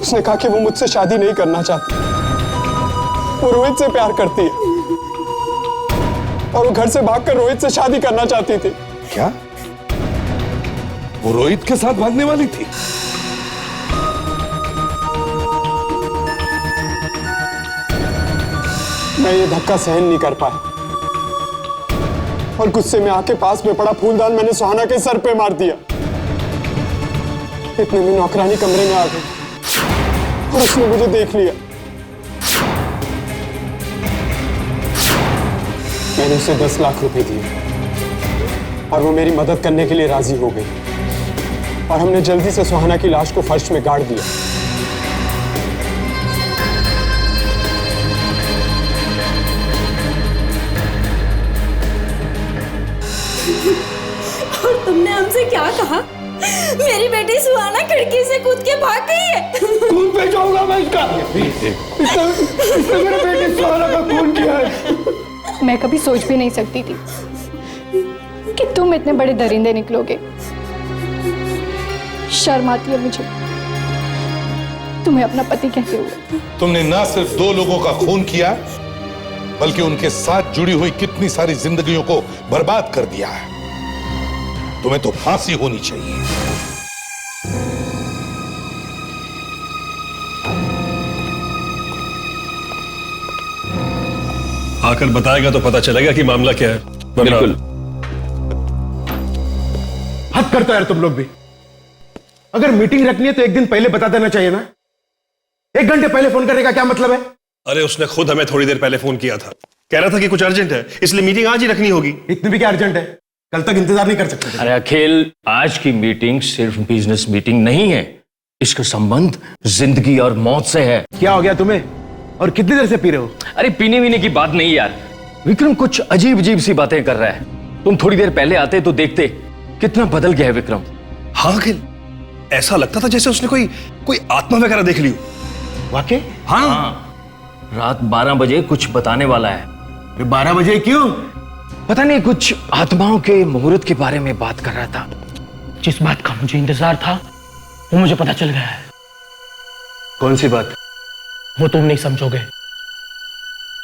उसने कहा कि वो मुझसे शादी नहीं करना चाहती, वो रोहित से प्यार करती है और वो घर से भागकर रोहित से शादी करना चाहती थी। क्या वो रोहित के साथ भागने वाली थी? मैं ये धक्का सहन नहीं कर पाया और गुस्से में आके पास में पड़ा फूलदान मैंने सुहाना के सर पे मार दिया। इतने में नौकरानी कमरे में आ गई और उसने मुझे देख लिया। मैंने उसे 10 लाख रुपए दिए और वो मेरी मदद करने के लिए राजी हो गई और हमने जल्दी से सुहाना की लाश को फर्श में गाड़ दिया। और तुमने हमसे क्या कहा? मेरी बेटी सुहाना खिड़की से कूद के भाग गई है। खून पे जाऊंगा मैं इसका। इसने मेरे बेटी सुहाना का खून किया है। मैं कभी सोच भी नहीं सकती थी कि तुम इतने बड़े दरिंदे निकलोगे। शर्म आती है मुझे तुम्हें अपना पति कहते हुए। तुमने ना सिर्फ 2 लोगों का खून किया बल्कि उनके साथ जुड़ी हुई कितनी सारी जिंदगियों को बर्बाद कर दिया है। तुम्हें तो फांसी होनी चाहिए। आकर बताएगा तो पता चलेगा कि मामला क्या है। बिल्कुल। हद करता है यार तुम लोग भी। अगर मीटिंग रखनी है तो एक दिन पहले बता देना चाहिए ना। 1 घंटे पहले फोन करने का क्या मतलब है? अरे उसने खुद हमें थोड़ी देर पहले फोन किया था, कह रहा था कि कुछ अर्जेंट है इसलिए मीटिंग आज ही रखनी होगी। इतनी भी क्या अर्जेंट है? कल तक इंतजार नहीं कर सकते? अरे अखिल, आज की मीटिंग सिर्फ बिजनेस मीटिंग नहीं है, इसका संबंध जिंदगी और मौत से है। क्या हो गया तुम्हें और कितनी देर से पी रहे हो? अरे पीने वीने की बात नहीं यार, विक्रम कुछ अजीब अजीब सी बातें कर रहा है। तुम थोड़ी देर पहले आते तो देखते कितना बदल गया है विक्रम। हाँ अखिल, ऐसा लगता था जैसे उसने कोई आत्मा वगैरह देख ली हो। वाकई? हाँ, रात 12 बजे कुछ बताने वाला है। 12 बजे क्यों? पता नहीं, कुछ आत्माओं के मुहूर्त के बारे में बात कर रहा था। जिस बात का मुझे इंतजार था वो मुझे पता चल गया है। कौन सी बात? वो तुम नहीं समझोगे।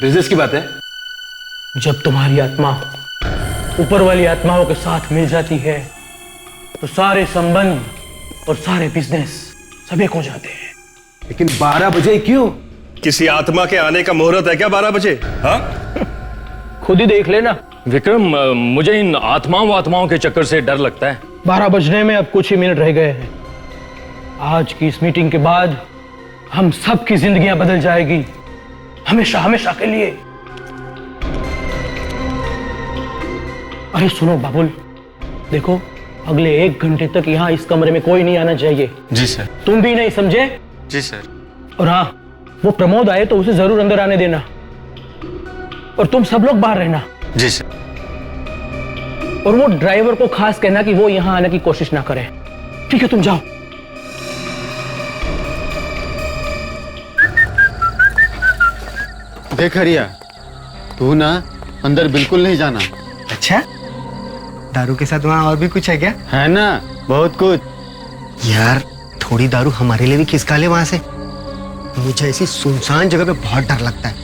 बिजनेस की बात है? जब तुम्हारी आत्मा ऊपर वाली आत्माओं के साथ मिल जाती है तो सारे संबंध और सारे बिजनेस सब एक हो जाते हैं। लेकिन 12 बजे क्यों? किसी आत्मा के आने का मुहूर्त है क्या 12 बजे? हाँ, खुद ही देख लेना। विक्रम, मुझे इन आत्माओं के चक्कर से डर लगता है। 12 बजने में अब कुछ ही मिनट रह गए हैं। आज की इस मीटिंग के बाद हम सबकी जिंदगियां बदल जाएगी, हमेशा हमेशा के लिए। अरे सुनो बाबुल, देखो अगले 1 घंटे तक यहाँ इस कमरे में कोई नहीं आना चाहिए। जी सर। तुम भी नहीं, समझे? जी सर। और हाँ, वो प्रमोद आए तो उसे जरूर अंदर आने देना, और तुम सब लोग बाहर रहना। जी सर। और वो ड्राइवर को खास कहना कि वो यहाँ आने की कोशिश ना करे। ठीक है, तुम जाओ। देख हरिया, तू ना अंदर बिल्कुल नहीं जाना। अच्छा, दारू के साथ वहाँ और भी कुछ है क्या? है ना, बहुत कुछ। यार थोड़ी दारू हमारे लिए भी खिसका ले वहां से। मुझे ऐसी सुनसान जगह पे बहुत डर लगता है।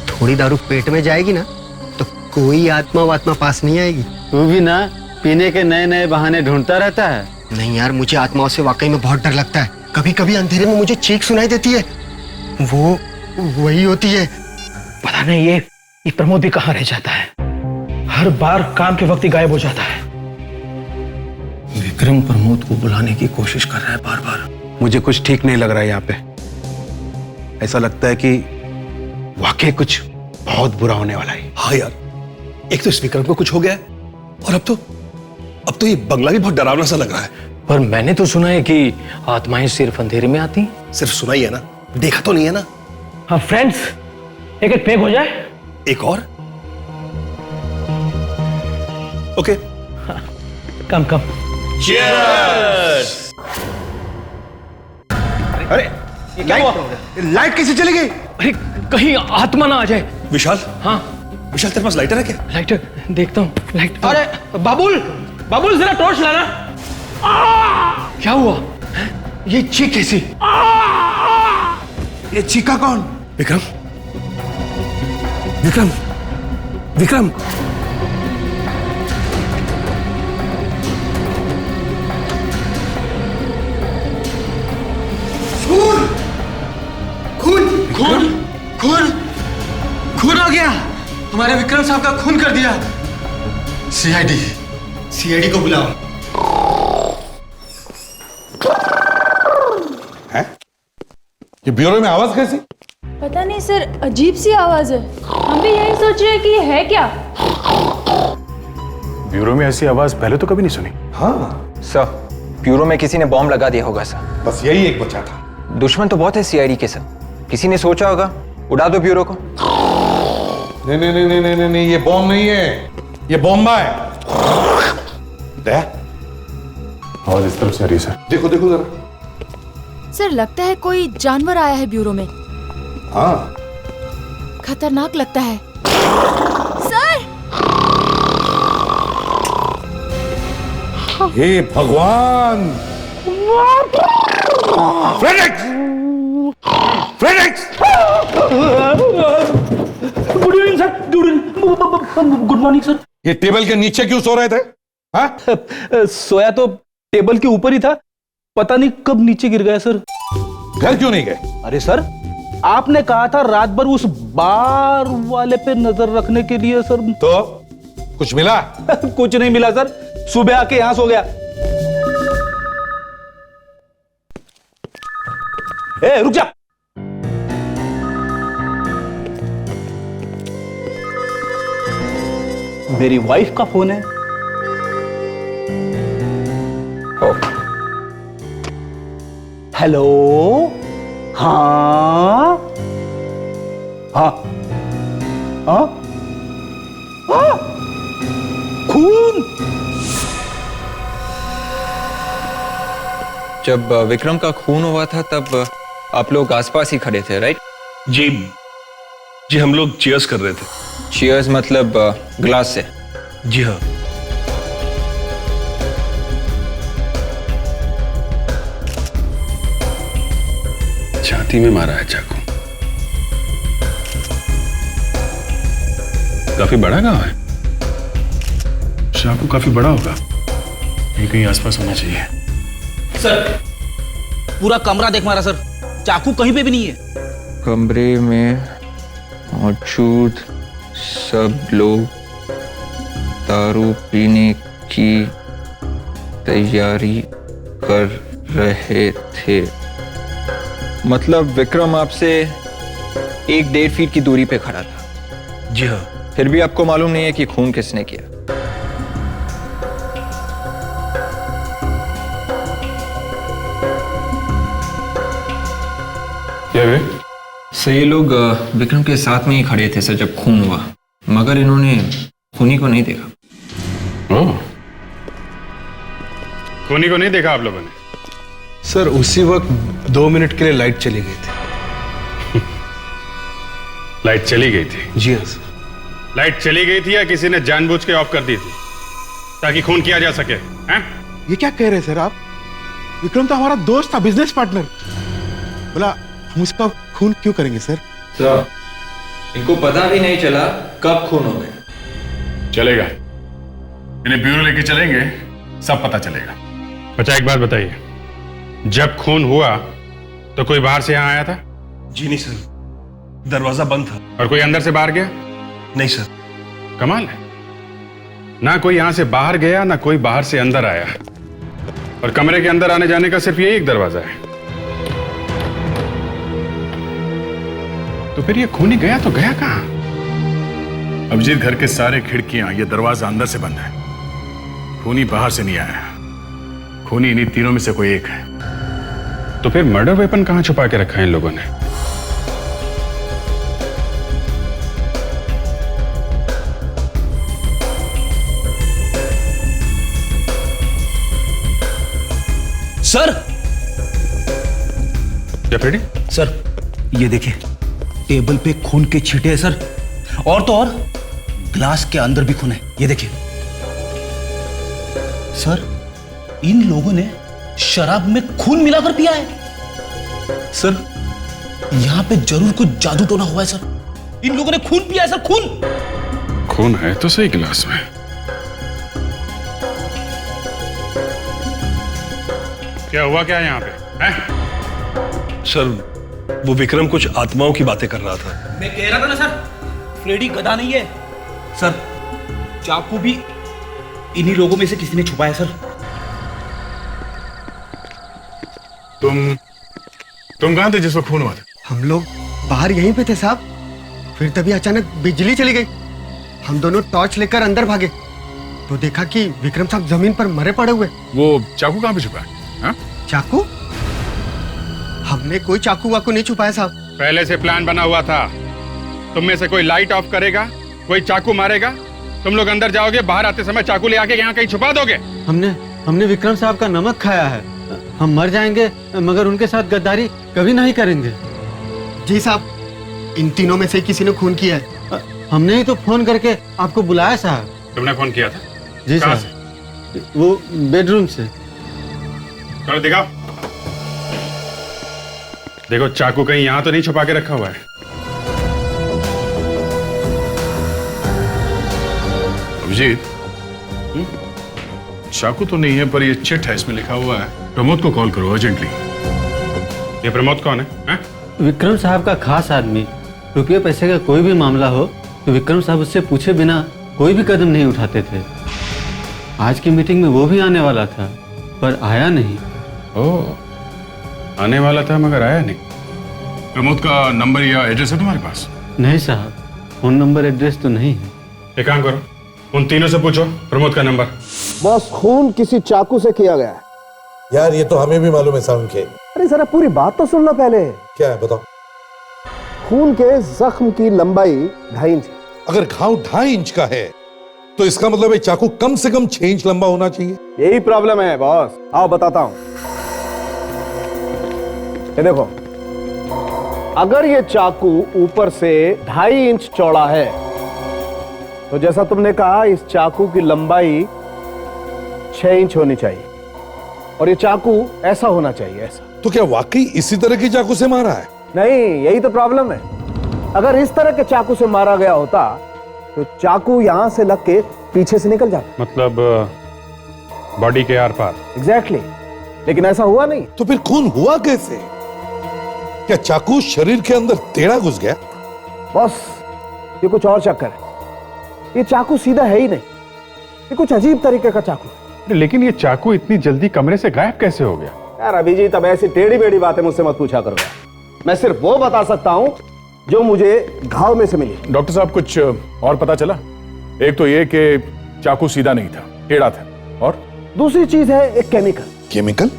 थोड़ी दारू पेट में जाएगी ना तो कोई आत्मा वात्मा पास नहीं आएगी। तू भी ना पीने के नए नए बहाने ढूंढता रहता है। नहीं यार, मुझे आत्माओं से वाकई में बहुत डर लगता है। कभी कभी अंधेरे में मुझे चीख सुनाई देती है, वो वही होती है। पता नहीं ये प्रमोद भी कहाँ रह जाता है। हर बार काम के वक्त ही गायब हो जाता है। विक्रम प्रमोद को बुलाने की कोशिश कर रहा है बार बार। मुझे कुछ ठीक नहीं लग रहा है यहाँ पे। ऐसा लगता है कि वाकई कुछ बहुत बुरा होने वाला है। हाँ यार, एक तो इस विक्रम को कुछ हो गया है, और अब तो ये बंगला भी बहुत डरावना सा लग रहा है। पर मैंने तो सुना है कि आत्माएं सिर्फ अंधेरे में आती हैं। सिर्फ सुना ही है ना, देखा तो नहीं है ना। हाँ फ्रेंड्स, एक पेग हो जाए। एक और? ओके। हाँ, कम। Cheers! अरे ये क्या हुआ? लाइट कैसे चली गई? अरे कहीं आत्मा ना आ जाए। विशाल? हाँ विशाल, तेरे पास लाइटर है क्या? लाइटर देखता हूँ। लाइटर। अरे बाबुल जरा टॉर्च लाना। क्या हुआ? ये चीख कैसी? ये चीखा कौन? विक्रम। विक्रम। विक्रम। खून हो गया। हमारे विक्रम साहब का खून कर दिया। सीआईडी को बुलाओ। है? ये ब्यूरो में आवाज कैसी? पता नहीं सर, अजीब सी आवाज है। हम भी यही सोच रहे हैं कि ये है क्या। ब्यूरो में ऐसी आवाज पहले तो कभी नहीं सुनी। हाँ सर, ब्यूरो में किसी ने बॉम्ब लगा दिया होगा सर। बस यही एक बचा था। दुश्मन तो बहुत है सीआईडी के सर। किसी ने सोचा होगा उड़ा दो ब्यूरो को। नहीं, ये बॉम्ब नहीं है, ये बॉम्बा है। दया, आवाज इस तरफ से आ रही है सर। देखो जरा। सर लगता है कोई जानवर आया है ब्यूरो में। हाँ, खतरनाक लगता है सर। हे भगवान! फ्रेडेक्स! Good evening sir. Good morning sir. ये टेबल के नीचे क्यों सो रहे थे? हाँ? सोया तो टेबल के ऊपर ही था, पता नहीं कब नीचे गिर गया सर। घर क्यों नहीं गए? अरे सर, आपने कहा था रात भर उस बार वाले पे नजर रखने के लिए सर। तो कुछ मिला? कुछ नहीं मिला सर, सुबह आके यहां सो गया। ए रुक जा। मेरी वाइफ का फोन है। हेलो। हाँ हाँ हाँ हाँ, खून खून। जब विक्रम का खून हुआ था तब आप लोग आसपास ही खड़े थे, राइट? जी जी, हम लोग चीयर्स कर रहे थे। चीयर्स मतलब ग्लास से? जी हाँ। छाती में मारा है चाकू। काफी बड़ा गांव है। चाकू काफी बड़ा होगा, कहीं कहीं आसपास होना चाहिए। सर पूरा कमरा देख मारा सर, चाकू कहीं पे भी नहीं है। कमरे में मौजूद सब लोग दारू पीने की तैयारी कर रहे थे। मतलब विक्रम आपसे 1-1.5 फीट की दूरी पे खड़ा था? जी हाँ। फिर भी आपको मालूम नहीं है कि खून किसने किया? सर ये लोग विक्रम के साथ में ही खड़े थे सर जब खून हुआ, मगर इन्होंने खूनी को नहीं देखा। ओह, खूनी को नहीं देखा आप लोगों ने? सर उसी वक्त 2 मिनट के लिए लाइट चली गई थी। लाइट चली गई थी? जी हाँ सर। लाइट चली गई थी या किसी ने जानबूझ के ऑफ कर दी थी ताकि खून किया जा सके? हैं? ये क्या कह रहे हैं सर आप? विक्रम तो हमारा दोस्त था, बिजनेस पार्टनर। बोला हम उसका खून क्यों करेंगे सर? सर इनको पता भी नहीं चला कब खून हो गए। चलेगा, इन्हें ब्यूरो लेके चलेंगे, सब पता चलेगा। अच्छा एक बात बताइए, जब खून हुआ तो कोई बाहर से यहां आया था? जी नहीं सर, दरवाजा बंद था। और कोई अंदर से बाहर गया? नहीं सर। कमाल है, ना कोई यहां से बाहर गया ना कोई बाहर से अंदर आया, और कमरे के अंदर आने जाने का सिर्फ यही एक दरवाजा है। तो फिर ये खूनी गया तो गया कहां? अभिजीत, घर के सारे खिड़कियां, ये दरवाजा अंदर से बंद है। खूनी बाहर से नहीं आया। खूनी इन्हीं तीनों में से कोई एक है। तो फिर मर्डर वेपन कहां छुपा के रखा है इन लोगों ने? सर क्या फ्रेडी? सर ये देखिए, टेबल पे खून के छींटे हैं सर, और तो और ग्लास के अंदर भी खून है, ये देखिए। सर इन लोगों ने शराब में खून मिलाकर पिया है। सर यहां पे जरूर कुछ जादू टोना हुआ है सर। इन लोगों ने खून पिया है सर, खून। खून है तो सही गिलास में। क्या हुआ क्या यहाँ पे हैं? सर वो विक्रम कुछ आत्माओं की बातें कर रहा था। मैं कह रहा था ना सर, फ्रेडी गधा नहीं है सर। चाकू भी इन्हीं लोगों में से किसी ने छुपाया सर। तुम कहां थे जिस वक्त खून हुआ था? हम लोग बाहर यहीं पे थे साहब, फिर तभी अचानक बिजली चली गई। हम दोनों टॉर्च लेकर अंदर भागे तो देखा कि विक्रम साहब जमीन पर मरे पड़े हुए। वो चाकू कहां पे छुपा है? चाकू? हमने कोई चाकू वाकू नहीं छुपाया साहब। पहले से प्लान बना हुआ था। तुम में से कोई लाइट ऑफ करेगा, कोई चाकू मारेगा, तुम लोग अंदर जाओगे, बाहर आते समय चाकू ले आके यहाँ कहीं छुपा दोगे। हमने विक्रम साहब का नमक खाया है। हम मर जाएंगे मगर उनके साथ गद्दारी कभी नहीं करेंगे। जी साहब, इन तीनों में से किसी ने खून किया है। हमने ही तो फोन करके आपको बुलाया साहब। तुमने फोन किया था? जी कहाँ साहब, वो बेडरूम से। चलो दिखाओ। देखो चाकू कहीं यहाँ तो नहीं छुपा के रखा हुआ है। अभिजीत, चाकू तो नहीं है पर ये चिट है, इसमें लिखा हुआ है प्रमोद को कॉल करो अर्जेंटली। ये प्रमोद कौन है? विक्रम साहब का खास आदमी। रुपये पैसे का कोई भी मामला हो तो विक्रम साहब उससे पूछे बिना कोई भी कदम नहीं उठाते थे। आज की मीटिंग में वो भी आने वाला था पर आया नहीं। ओह, आने वाला था मगर आया नहीं। प्रमोद का नंबर या एड्रेस है तुम्हारे पास? नहीं साहब, फोन नंबर एड्रेस तो नहीं है। एक काम करो, उन तीनों से पूछो प्रमोद का नंबर। बॉस, खून किसी चाकू से किया गया है। यार ये तो हमें भी मालूम है साउंड के। अरे जरा पूरी बात तो सुन लो पहले। क्या है बताओ? खून के जख्म की लंबाई 2.5 इंच। अगर घाव 2.5 इंच का है तो इसका मतलब है चाकू कम से कम 6 इंच लंबा होना चाहिए। यही प्रॉब्लम है बॉस। आओ बताता हूं। ये देखो, अगर ये चाकू ऊपर से 2.5 इंच चौड़ा है तो जैसा तुमने कहा इस चाकू की लंबाई 6 इंच होनी चाहिए और ये चाकू ऐसा होना चाहिए, ऐसा। तो क्या वाकई इसी तरह की चाकू से मारा है? नहीं, यही तो प्रॉब्लम है। अगर इस तरह के चाकू से मारा गया होता तो चाकू यहां से लग के पीछे से निकल जाता। मतलब बॉडी के आर पार। एग्जैक्टली, लेकिन ऐसा हुआ नहीं। तो फिर खून हुआ कैसे? क्या चाकू शरीर के अंदर टेढ़ा घुस गया? बॉस, ये कुछ और चक्कर है। ये चाकू सीधा है ही नहीं, ये कुछ अजीब तरीके का चाकू है। लेकिन ये चाकू इतनी जल्दी कमरे से गायब कैसे हो गया? यार अभिजीत, अब ऐसी टेढ़ी बेढ़ी बातें मुझसे मत पूछा करो। मैं सिर्फ वो बता सकता हूं जो मुझे घाव में से मिली। डॉक्टर साहब, कुछ और पता चला? एक तो ये कि चाकू सीधा नहीं था, टेढ़ा था, और दूसरी चीज है एक केमिकल। केमिकल?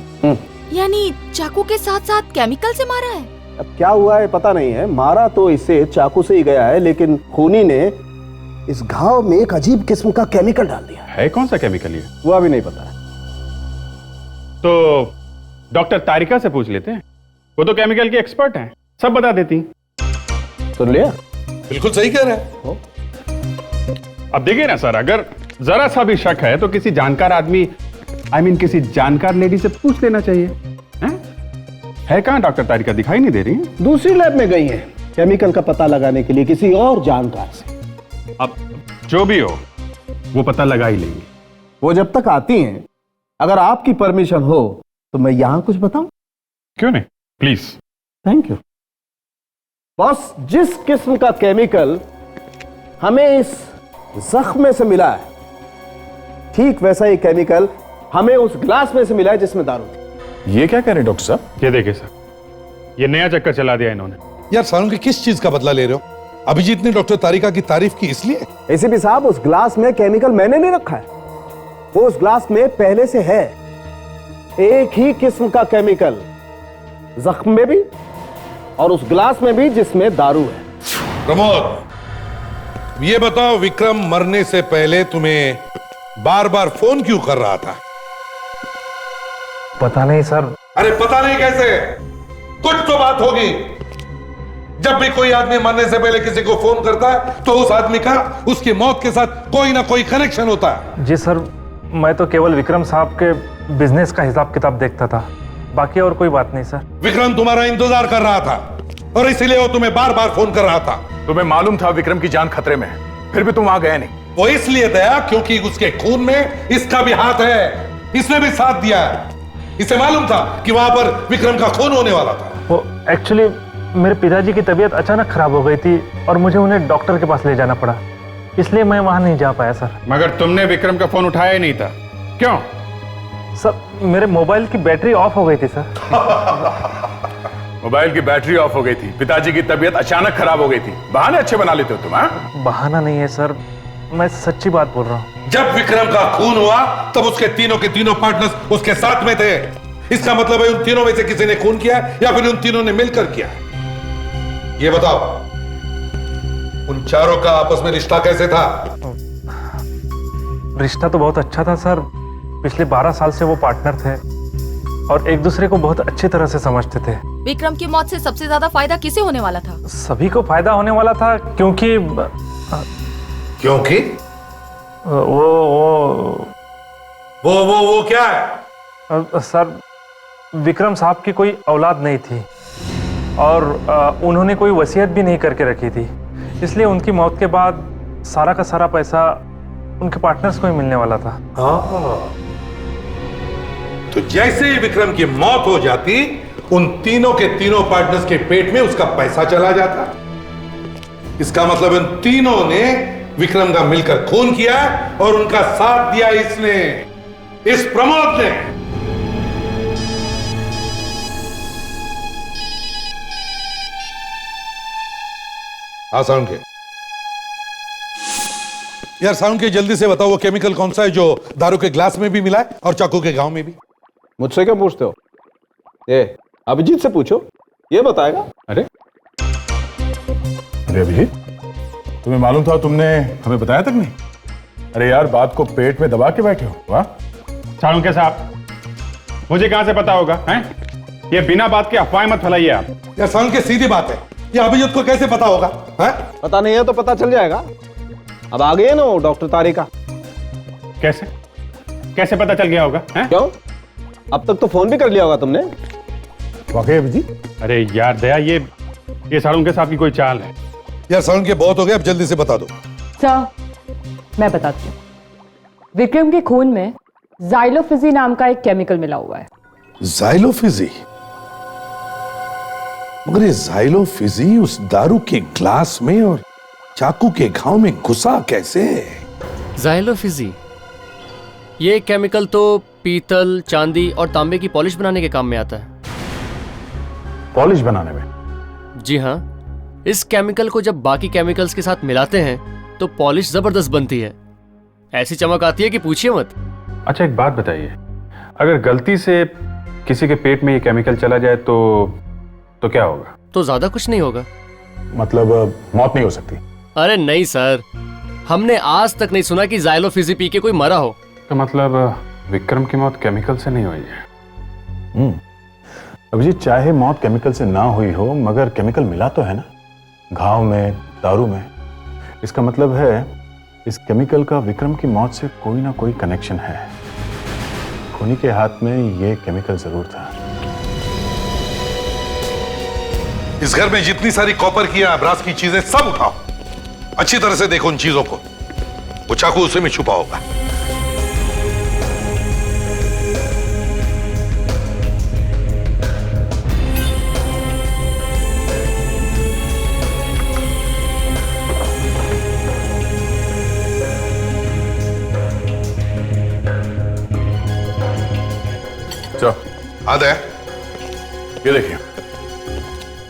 यानी चाकू के साथ साथ केमिकल से मारा है? अब क्या हुआ है पता नहीं है, मारा तो इसे चाकू से ही गया है, लेकिन खूनी ने इस घाव में एक अजीब किस्म का केमिकल डाल दिया है। कौन सा केमिकल ये? वो अभी नहीं पता है। तो डॉक्टर तारिका से पूछ लेते हैं, वो तो केमिकल की एक्सपर्ट हैं, सब बता देती। सुन लिया? बिल्कुल सही कह रहे हैं। अब देखिए ना सर, अगर जरा सा भी शक है तो किसी जानकार आदमी, किसी जानकार लेडी से पूछ लेना चाहिए। है कहां डॉक्टर तारिका? दिखाई नहीं दे रही है। दूसरी लैब में गई है केमिकल का पता लगाने के लिए किसी और जानकार से। अब जो भी हो वो पता लगा ही लेंगे। वो जब तक आती हैं, अगर आपकी परमिशन हो तो मैं यहां कुछ बताऊं? क्यों नहीं, प्लीज। Thank you boss. जिस किस्म का केमिकल हमें इस जख्म से मिला है, ठीक वैसा ही केमिकल हमें उस ग्लास में से मिला है जिसमें दारू थी। ये क्या कह रहे हैं डॉक्टर साहब? ये देखिए सर, ये नया चक्कर चला दिया इन्होंने। यार सारुण के किस चीज का बदला ले रहे हो? अभिजीत ने डॉक्टर तारिका की तारीफ की इसलिए? एसीपी साहब, उस ग्लास में केमिकल मैंने नहीं रखा है, वो उस ग्लास में पहले से है। एक ही किस्म का केमिकल जख्म में भी और उस ग्लास में भी जिसमें दारू है। प्रमोद, ये बताओ, विक्रम मरने से पहले तुम्हें बार बार फोन क्यों कर रहा था? पता नहीं सर। अरे पता नहीं कैसे? कुछ तो बात होगी। जब भी कोई आदमी मरने से पहले किसी को फोन करता है तो उस आदमी का उसकी मौत के साथ कोई ना कोई कनेक्शन होता है। जी सर, मैं तो केवल विक्रम साहब के बिजनेस का हिसाब किताब देखता था, बाकी और कोई बात नहीं सर। विक्रम तुम्हारा इंतजार कर रहा था और इसीलिए वो तुम्हें बार बार फोन कर रहा था। तुम्हें मालूम था विक्रम की जान खतरे में है, फिर भी तुम वहां गए नहीं। वो इसलिए गया क्योंकि उसके खून में इसका भी हाथ है, इसने भी साथ दिया है। इसे मालूम था कि वहां पर विक्रम का खून होने वाला था। वो एक्चुअली मेरे पिताजी की तबीयत अचानक खराब हो गई थी और मुझे उन्हें डॉक्टर के पास ले जाना पड़ा, इसलिए मैं वहां नहीं जा पाया सर। मगर तुमने विक्रम का फोन उठाया ही नहीं था, क्यों? सर, मेरे मोबाइल की बैटरी ऑफ हो गई थी सर। मोबाइल की बैटरी ऑफ हो गई थी, पिताजी की तबीयत अचानक खराब हो गई थी, बहाने अच्छे बना लेते हो तुम। हाँ, बहाना नहीं है सर, मैं सच्ची बात बोल रहा हूँ। जब विक्रम का खून हुआ तब उसके तीनों के तीनों पार्टनर्स उसके साथ में थे। इसका मतलब है उन तीनों में से किसी ने खून किया या फिर उन तीनों ने मिलकर किया। ये बताओ, उन चारों का आपस में रिश्ता कैसे था? रिश्ता तो बहुत अच्छा था सर। पिछले 12 साल से वो पार्टनर थे और एक दूसरे को बहुत अच्छी तरह से समझते थे। विक्रम की मौत से सबसे ज्यादा फायदा किसे होने वाला था? सभी को फायदा होने वाला था, क्योंकि वो क्या है? सर, विक्रम साहब की कोई औलाद नहीं थी और उन्होंने कोई वसीयत भी नहीं करके रखी थी, इसलिए उनकी मौत के बाद सारा का सारा पैसा उनके पार्टनर्स को ही मिलने वाला था। तो जैसे ही विक्रम की मौत हो जाती, उन तीनों के तीनों पार्टनर्स के पेट में उसका पैसा चला जाता। इसका मतलब उन तीनों ने विक्रम का मिलकर खून किया और उनका साथ दिया इसने, इस प्रमोद ने। साउंड के यार, साउंड के जल्दी से बताओ, वो केमिकल कौन सा है जो दारू के ग्लास में भी मिला है और चाकू के गांव में भी? मुझसे क्या पूछते हो? ये अभिजीत से पूछो, ये बताएगा। अरे अभिजीत, तुम्हें मालूम था? तुमने हमें बताया तक नहीं? अरे यार, बात को पेट में दबा के बैठे हो। वाह सालुंके साहब, मुझे कहां से पता होगा? हैं? ये बिना बात के अफवाह मत फैलाइए आप। यार सालुंके, सीधी बात है, ये अभिजीत को कैसे पता होगा? है? पता नहीं है तो पता चल जाएगा। अब आ गए ना डॉक्टर तारिका। कैसे कैसे पता चल गया होगा? हैं? क्यों? अब तक तो फोन भी कर लिया होगा तुमने। वाकई अभिजीत? अरे यार दया, ये सालुंके साहब की कोई चाल है। यार सालुंके, बहुत हो गया, अब जल्दी से बता दो। सर, मैं बताती हूँ। विक्रम के खून में ज़ाइलोफिजी नाम का एक केमिकल मिला हुआ है। ज़ाइलोफिजी? मगर ये ज़ाइलोफिजी उस दारू के ग्लास में और चाकू के घाव में घुसा कैसे? ज़ाइलोफिजी, ये केमिकल तो पीतल, चांदी और तांबे की पॉलिश बनाने के काम में आता है। पॉलिश बनाने में? जी हाँ, इस केमिकल को जब बाकी केमिकल्स के साथ मिलाते हैं तो पॉलिश जबरदस्त बनती है। ऐसी चमक आती है कि पूछिए मत। अच्छा एक बात बताइए, अगर गलती से किसी के पेट में ये केमिकल चला जाए तो क्या होगा? तो ज्यादा कुछ नहीं होगा। मतलब मौत नहीं हो सकती? अरे नहीं सर, हमने आज तक नहीं सुना कि ज़ाइलोफिजी पी के कोई मरा हो। तो मतलब विक्रम की मौत केमिकल से नहीं हुई है? अभिजीत, चाहे मौत केमिकल से ना हुई हो, मगर केमिकल मिला तो है ना घाव में, दारू में। इसका मतलब है इस केमिकल का विक्रम की मौत से कोई ना कोई कनेक्शन है। खूनी के हाथ में ये केमिकल जरूर था। इस घर में जितनी सारी कॉपर की या ब्रास की चीजें सब उठाओ, अच्छी तरह से देखो उन चीजों को। वो चाकू उसी में छुपा होगा। आधा है। ये देखिए,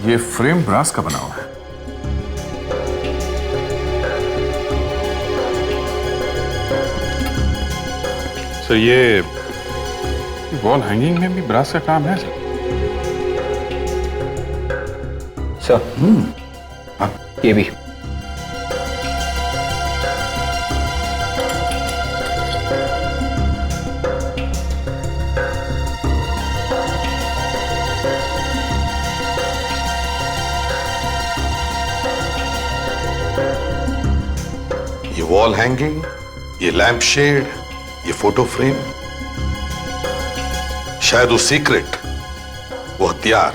ये फ्रेम ब्रास का बना हुआ है। सर ये वॉल हैंगिंग में भी ब्रास का काम है सर? हाँ, ये भी। ये वॉल हैंगिंग, ये लैंप शेड, ये फोटो फ्रेम, शायद वो सीक्रेट, वो हथियार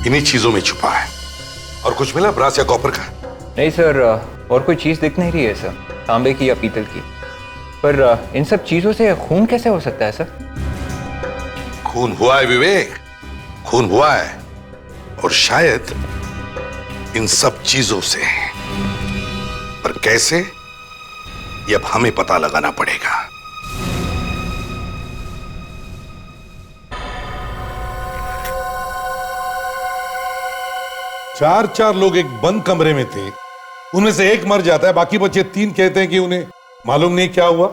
इन्हीं चीजों में छुपा है। और कुछ मिला ब्रास या कॉपर का? नहीं सर, और कोई चीज दिख नहीं रही है सर, तांबे की या पीतल की। पर इन सब चीजों से खून कैसे हो सकता है सर? खून हुआ है विवेक, खून हुआ है, और शायद इन सब चीजों से। पर कैसे, ये अब हमें पता लगाना पड़ेगा। चार लोग एक बंद कमरे में थे, उनमें से एक मर जाता है, बाकी बच्चे 3 कहते हैं कि उन्हें मालूम नहीं क्या हुआ।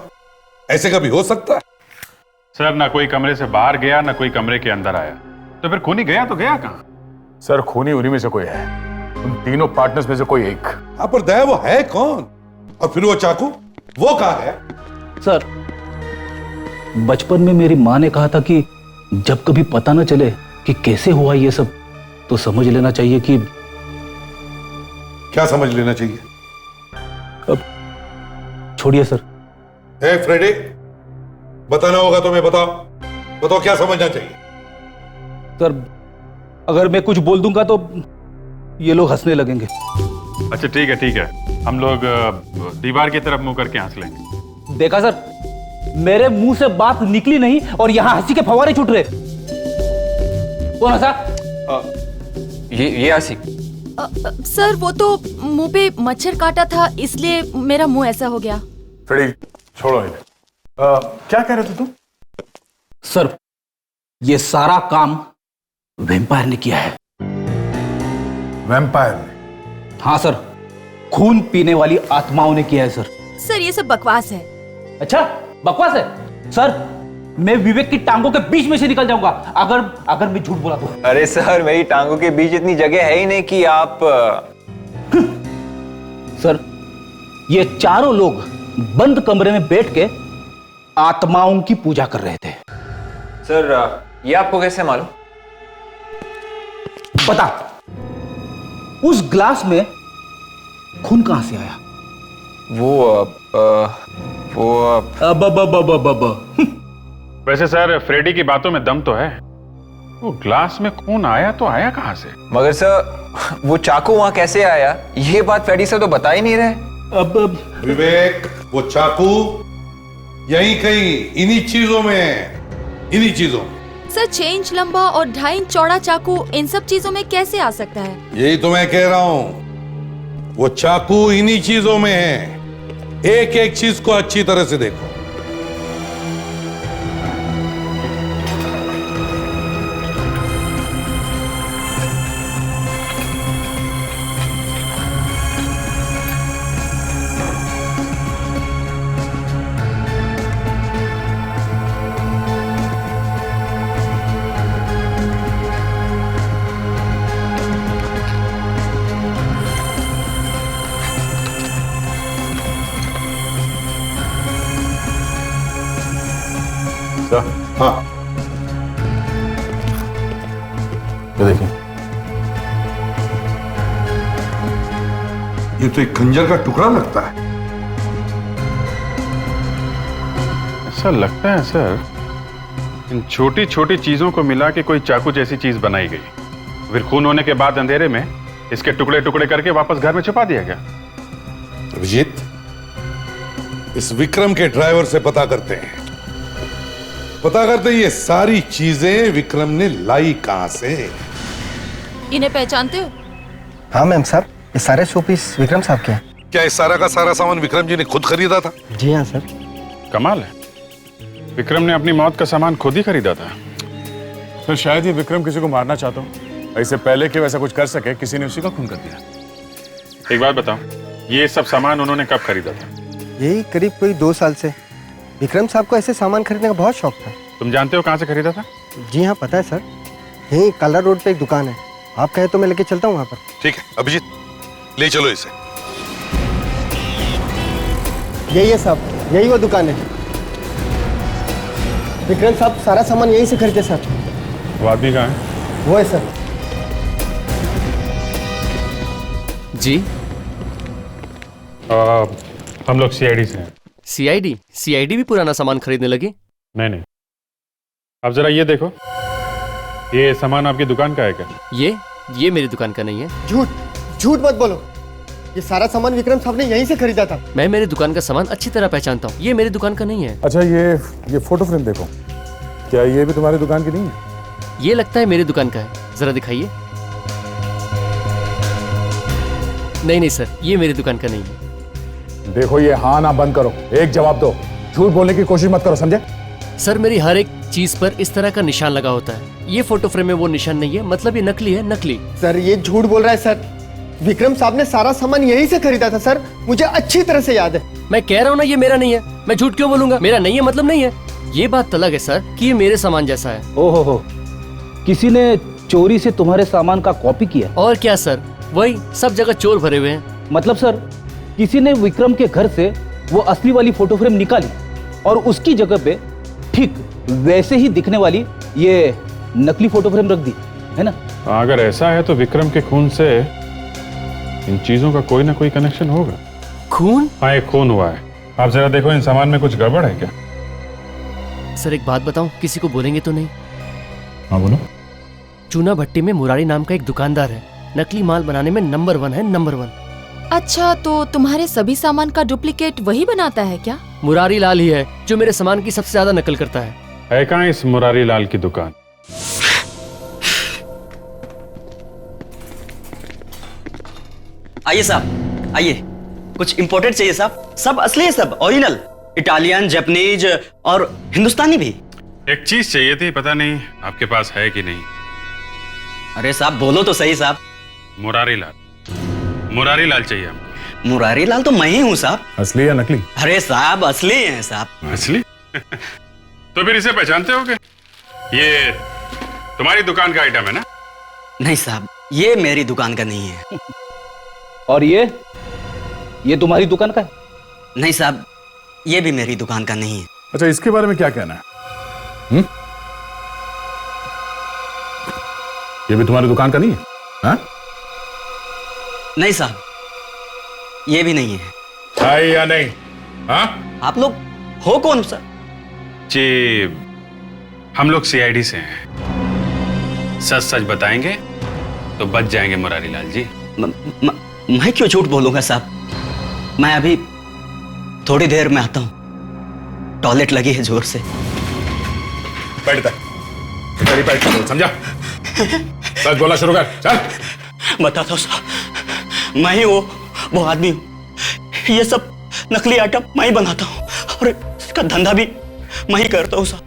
ऐसे कभी हो सकता है? सर, ना कोई कमरे से बाहर गया, ना कोई कमरे के अंदर आया, तो फिर खूनी गया तो गया कहां? सर, खूनी उन्हीं में से कोई है, उन तीनों पार्टनर्स में से कोई एक। हाँ, पर दया वो है कौन? और फिर वो चाकू, वो कहां है? सर, बचपन में मेरी माँ ने कहा था कि जब कभी पता न चले कि कैसे हुआ ये सब, तो समझ लेना चाहिए कि। क्या समझ लेना चाहिए? अब छोड़िए सर। ए फ्रेडी, बताना होगा तो मैं बताओ क्या समझना चाहिए? सर, अगर मैं कुछ बोल दूंगा तो ये लोग हंसने लगेंगे। अच्छा ठीक है, हम लोग दीवार की तरफ मुंह करके हंस लेंगे। देखा सर, मेरे मुंह से बात निकली नहीं और यहाँ हंसी के फव्वारे छूट रहे। कौन हंसा? ये आसिक। सर, वो तो मुंह पे मच्छर काटा था, इसलिए मेरा मुंह ऐसा हो गया। फ्रेडी, छोड़ो इन्हें। क्या कह रहे थे तुम? सर, ये सारा काम वैम्पायर ने किया है। वैम्पायर ने? हाँ सर, खून पीने वाली आत्माओं ने किया है सर। सर, ये सब बकवास है। अच्छा, बकवास है? सर, मैं विवेक की टांगों के बीच में से निकल जाऊंगा अगर मैं झूठ बोला तो। अरे सर, मेरी टांगों के बीच इतनी जगह है ही नहीं कि आप। सर, ये चारों लोग बंद कमरे में बैठ के आत्माओं की पूजा कर रहे थे। सर ये आपको कैसे मालूम? बता, उस ग्लास में खून कहां से आया? वैसे सर फ्रेडी की बातों में दम तो है। वो ग्लास में खून आया तो आया कहां से? मगर सर वो चाकू वहां कैसे आया, ये बात फ्रेडी सर तो बता ही नहीं रहे। अब विवेक, वो चाकू यहीं कहीं इन्हीं चीजों में है, इन्हीं चीजों में। सर 6 इंच लंबा और 2.5 इंच चौड़ा चाकू इन सब चीजों में कैसे आ सकता है? यही तो मैं कह रहा हूं, वो चाकू इन्हीं चीजों में है। एक एक चीज को अच्छी तरह से देखो। हाँ, ये देखिए, ये तो एक खंजर का टुकड़ा लगता है। ऐसा लगता है सर इन छोटी छोटी चीजों को मिला के कोई चाकू जैसी चीज बनाई गई, फिर खून होने के बाद अंधेरे में इसके टुकड़े टुकड़े करके वापस घर में छुपा दिया गया। अभिजीत, इस विक्रम के ड्राइवर से पता करते हैं, ये सारी चीजें विक्रम ने लाई कहां से। इन्हें पहचानते हो? हाँ मैम साहब, ये सारे शोपीस विक्रम साहब के हैं। क्या इस सारा का सारा सामान विक्रम जी ने खुद खरीदा था? जी हाँ सर। कमाल है, विक्रम ने अपनी मौत का सामान खुद ही खरीदा था। तो शायद ही विक्रम किसी को मारना चाहता हूँ, ऐसे पहले कि वैसा कुछ कर सके किसी ने उसी का खून कर दिया। एक बात बताओ, ये सब सामान उन्होंने कब खरीदा था? यही करीब कोई 2 साल से। विक्रम साहब को ऐसे सामान खरीदने का बहुत शौक था। तुम जानते हो कहाँ से खरीदा था? जी हाँ पता है सर, यही काला रोड पे एक दुकान है, आप कहे तो मैं लेके चलता हूँ वहाँ पर। ठीक है अभिजीत, ले चलो इसे। यही है साहब, यही वो दुकान है। विक्रम साहब सारा सामान यहीं से खरीदे सर। वो आदमी कहाँ है? वो है सर। जी हम लोग सीआईडी से हैं। सीआईडी भी पुराना सामान खरीदने लगे? नहीं, अब जरा ये देखो, ये सामान आपकी दुकान का है क्या? ये मेरी दुकान का नहीं है। झूठ मत बोलो, ये सारा सामान विक्रम साहब ने यहीं से खरीदा था। मैं मेरी दुकान का सामान अच्छी तरह पहचानता हूँ, ये मेरी दुकान का नहीं है। अच्छा ये फोटो फ्रेम देखो, क्या ये भी तुम्हारी दुकान की नहीं है? ये लगता है मेरी दुकान का है, जरा दिखाइए। नहीं सर, ये मेरी दुकान का नहीं है। देखो ये हाँ ना बंद करो, एक जवाब दो, झूठ बोलने की कोशिश मत करो, समझे? सर मेरी हर एक चीज पर इस तरह का निशान लगा होता है, ये फोटो फ्रेम में वो निशान नहीं है, मतलब ये नकली है, नकली। सर ये झूठ बोल रहा है सर, विक्रम साहब ने सारा सामान यहीं से खरीदा था सर, मुझे अच्छी तरह से याद है। मैं कह रहा हूँ ना ये मेरा नहीं है, मैं झूठ क्यों बोलूंगा? मेरा नहीं है मतलब नहीं है। ये बात अलग है सर कि ये मेरे सामान जैसा है। ओहो, किसी ने चोरी से तुम्हारे सामान का कॉपी किया? और क्या सर, वही सब जगह चोर भरे हुए हैं। मतलब सर किसी ने विक्रम के घर से वो असली वाली फोटो फ्रेम निकाली और उसकी जगह पे ठीक वैसे ही दिखने वाली ये नकली फोटो फ्रेम रख दी, है ना? अगर ऐसा है तो विक्रम के खून से इन चीजों का कोई ना कोई कनेक्शन होगा। खून? हाँ, एक खून हुआ है। आप जरा देखो, इन सामान में कुछ गड़बड़ है क्या? सर एक बात बताऊं, किसी को बोलेंगे तो नहीं? हाँ बोलो। चूना भट्टी में मुरारी नाम का एक दुकानदार है, नकली माल बनाने में नंबर 1 है, नंबर 1। अच्छा, तो तुम्हारे सभी सामान का डुप्लीकेट वही बनाता है क्या? मुरारी लाल ही है जो मेरे सामान की सबसे ज्यादा नकल करता है कहाँ इस मुरारी लाल की दुकान? आइए साहब, आइए। कुछ इंपोर्टेड चाहिए साहब? सब असली है, सब ओरिजिनल, इटालियन, जापानीज और हिंदुस्तानी भी। एक चीज चाहिए थी, पता नहीं आपके पास है कि नहीं। अरे साहब बोलो तो सही साहब। मुरारी लाल चाहिए हमको। मुरारी लाल तो मैं ही हूँ साहब। असली या नकली? अरे साहब असली है साहब। असली? तो फिर इसे पहचानते हो क्या? ये तुम्हारी दुकान का आइटम है ना? नहीं साहब, ये मेरी दुकान का नहीं है। और ये तुम्हारी दुकान का है? नहीं साहब, ये भी मेरी दुकान का नहीं है। अच्छा, इसके बारे में क्या कहना है? ये भी तुम्हारी दुकान का नहीं है? हाँ? नहीं साहब, ये भी नहीं है या नहीं? हाँ? आप लोग हो कौन सर? जी, हम लोग सीआईडी से हैं। सच सच बताएंगे तो बच जाएंगे मुरारी लाल जी। मैं क्यों झूठ बोलूंगा साहब? मैं अभी थोड़ी देर में आता हूं, टॉयलेट लगी है जोर से। बैठ तेरी बैठ, समझा? सच बोला शुरू कर, चल। बताता हूं साहब, मैं ही वो आदमी हूं। ये सब नकली आइटम मैं ही बनाता हूं और इसका धंधा भी मैं ही करता हूं साहब।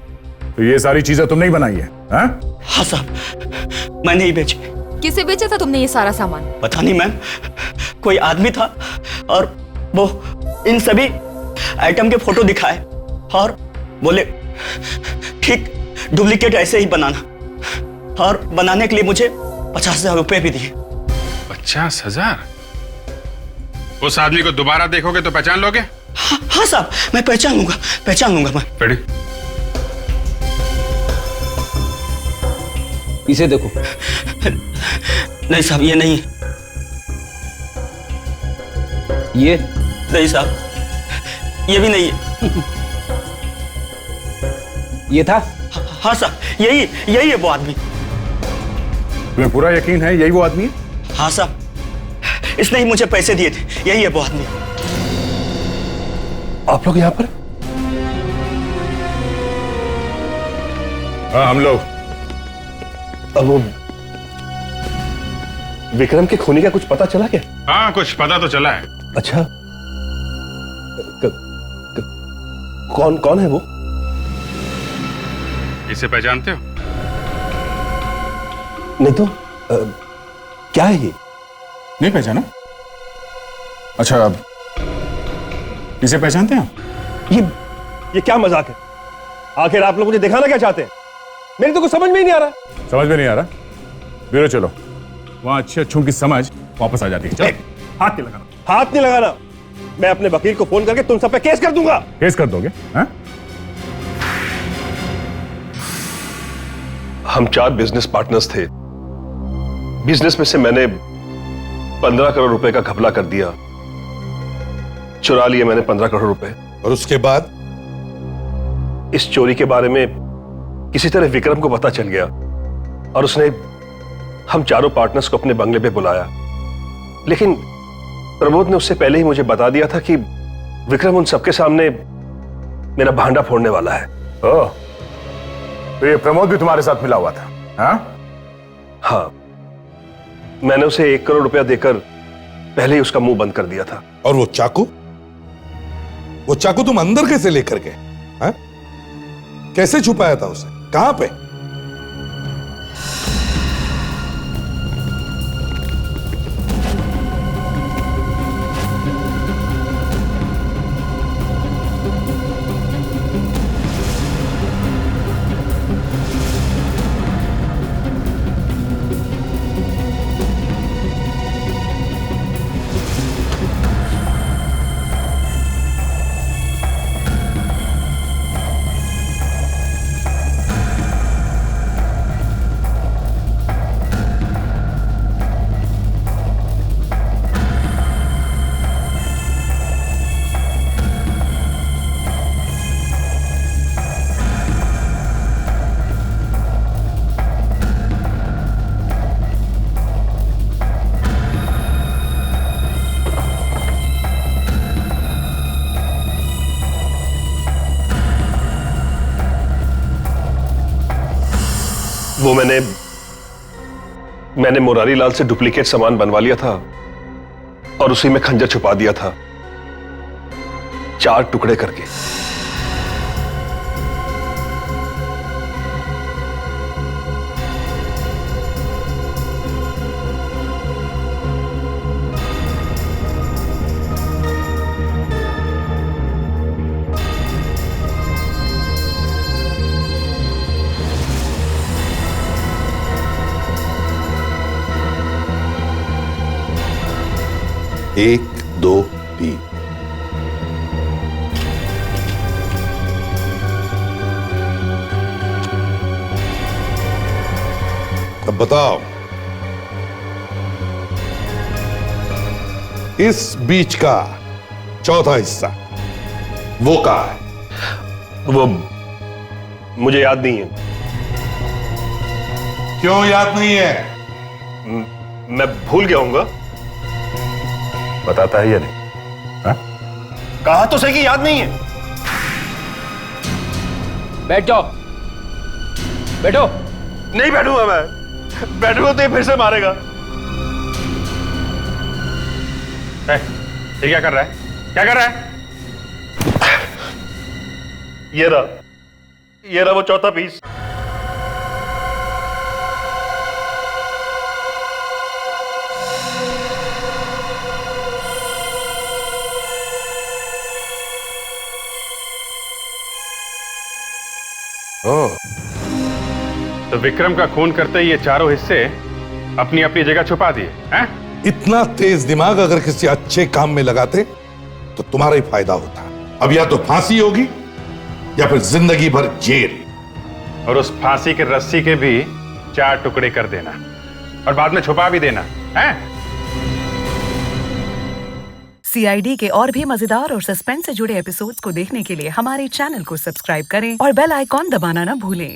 तो ये सारी चीजें तुमने ही बनाई है? हाँ साहब, मैंने ही बेची। किसे बेचा था तुमने ये सारा सामान? पता नहीं मैम, कोई आदमी था और वो इन सभी आइटम के फोटो दिखाए और बोले ठीक डुप्लीकेट ऐसे ही बनाना, और बनाने के लिए मुझे 50,000 रुपए भी दिए। 50,000? उस आदमी को दोबारा देखोगे तो पहचान लोगे? हाँ साहब, मैं पहचान लूंगा मैं। पढ़ी। इसे देखो। नहीं साहब, ये नहीं है। ये नहीं साहब, ये भी नहीं है। ये था? हाँ साहब, यही है वो आदमी। तुम्हें पूरा यकीन है यही वो आदमी है? हाँ साहब, इसने ही मुझे पैसे दिए थे, यही है वो आदमी। आप लोग यहाँ पर? हाँ, हम लोग। अब वो विक्रम के खूनी का कुछ पता चला क्या? हाँ, कुछ पता तो चला है। अच्छा, कौन है वो? इसे पहचानते हो? नहीं तो क्या है ये? नहीं पहचाना? अच्छा, इसे पहचानते हैं? ये क्या मजाक है? आखिर आप लोग मुझे दिखाना क्या चाहते हैं? मेरी तो कुछ समझ में ही नहीं आ रहा। समझ में नहीं आ रहा? ब्यूरो चलो, वहां अच्छे अच्छों की समझ वापस आ जाती है। चलो। हाथ नहीं लगाना, हाथ नहीं लगाना। मैं अपने वकील को फोन करके तुम सब पे केस कर दूंगा। केस कर दोगे? हाँ? हम 4 बिजनेस पार्टनर्स थे। बिजनेस में से मैंने 15 करोड़ रुपए का घपला कर दिया, चुरा लिए मैंने 15 करोड़ रुपए। और उसके बाद इस चोरी के बारे में किसी तरह विक्रम को पता चल गया और उसने हम चारों पार्टनर्स को अपने बंगले पे बुलाया। लेकिन प्रमोद ने उससे पहले ही मुझे बता दिया था कि विक्रम उन सबके सामने मेरा भांडा फोड़ने वाला है। ओह, तो ये प्रमोद भी तुम्हारे साथ मिला हुआ था? हाँ, मैंने उसे 1 करोड़ रुपया देकर पहले ही उसका मुंह बंद कर दिया था। और वो चाकू तुम अंदर कैसे लेकर गए? कैसे छुपाया था उसे? कहां पे? वो मैंने मुरारी लाल से डुप्लीकेट सामान बनवा लिया था और उसी में खंजर छुपा दिया था, 4 टुकड़े करके। एक, 2, 3। अब बताओ, इस बीच का चौथा हिस्सा वो कहाँ है? वो मुझे याद नहीं है। क्यों याद नहीं है? मैं भूल गया हूंगा। बताता है या नहीं? कहा तो सही कि याद नहीं है। बैठ जाओ, बैठो। नहीं बैठूंगा मैं, बैठूंगा तो ये फिर से मारेगा। ये क्या कर रहा है? क्या कर रहा है? ये रहा वो चौथा पीस। ओह, तो विक्रम का खून करते ही ये चारों हिस्से अपनी अपनी जगह छुपा दिए हैं? इतना तेज दिमाग अगर किसी अच्छे काम में लगाते तो तुम्हारा ही फायदा होता। अब या तो फांसी होगी या फिर जिंदगी भर जेल। और उस फांसी के रस्सी के भी 4 टुकड़े कर देना और बाद में छुपा भी देना है। CID के और भी मजेदार और सस्पेंस से जुड़े एपिसोड्स को देखने के लिए हमारे चैनल को सब्सक्राइब करें और बेल आइकॉन दबाना ना भूलें।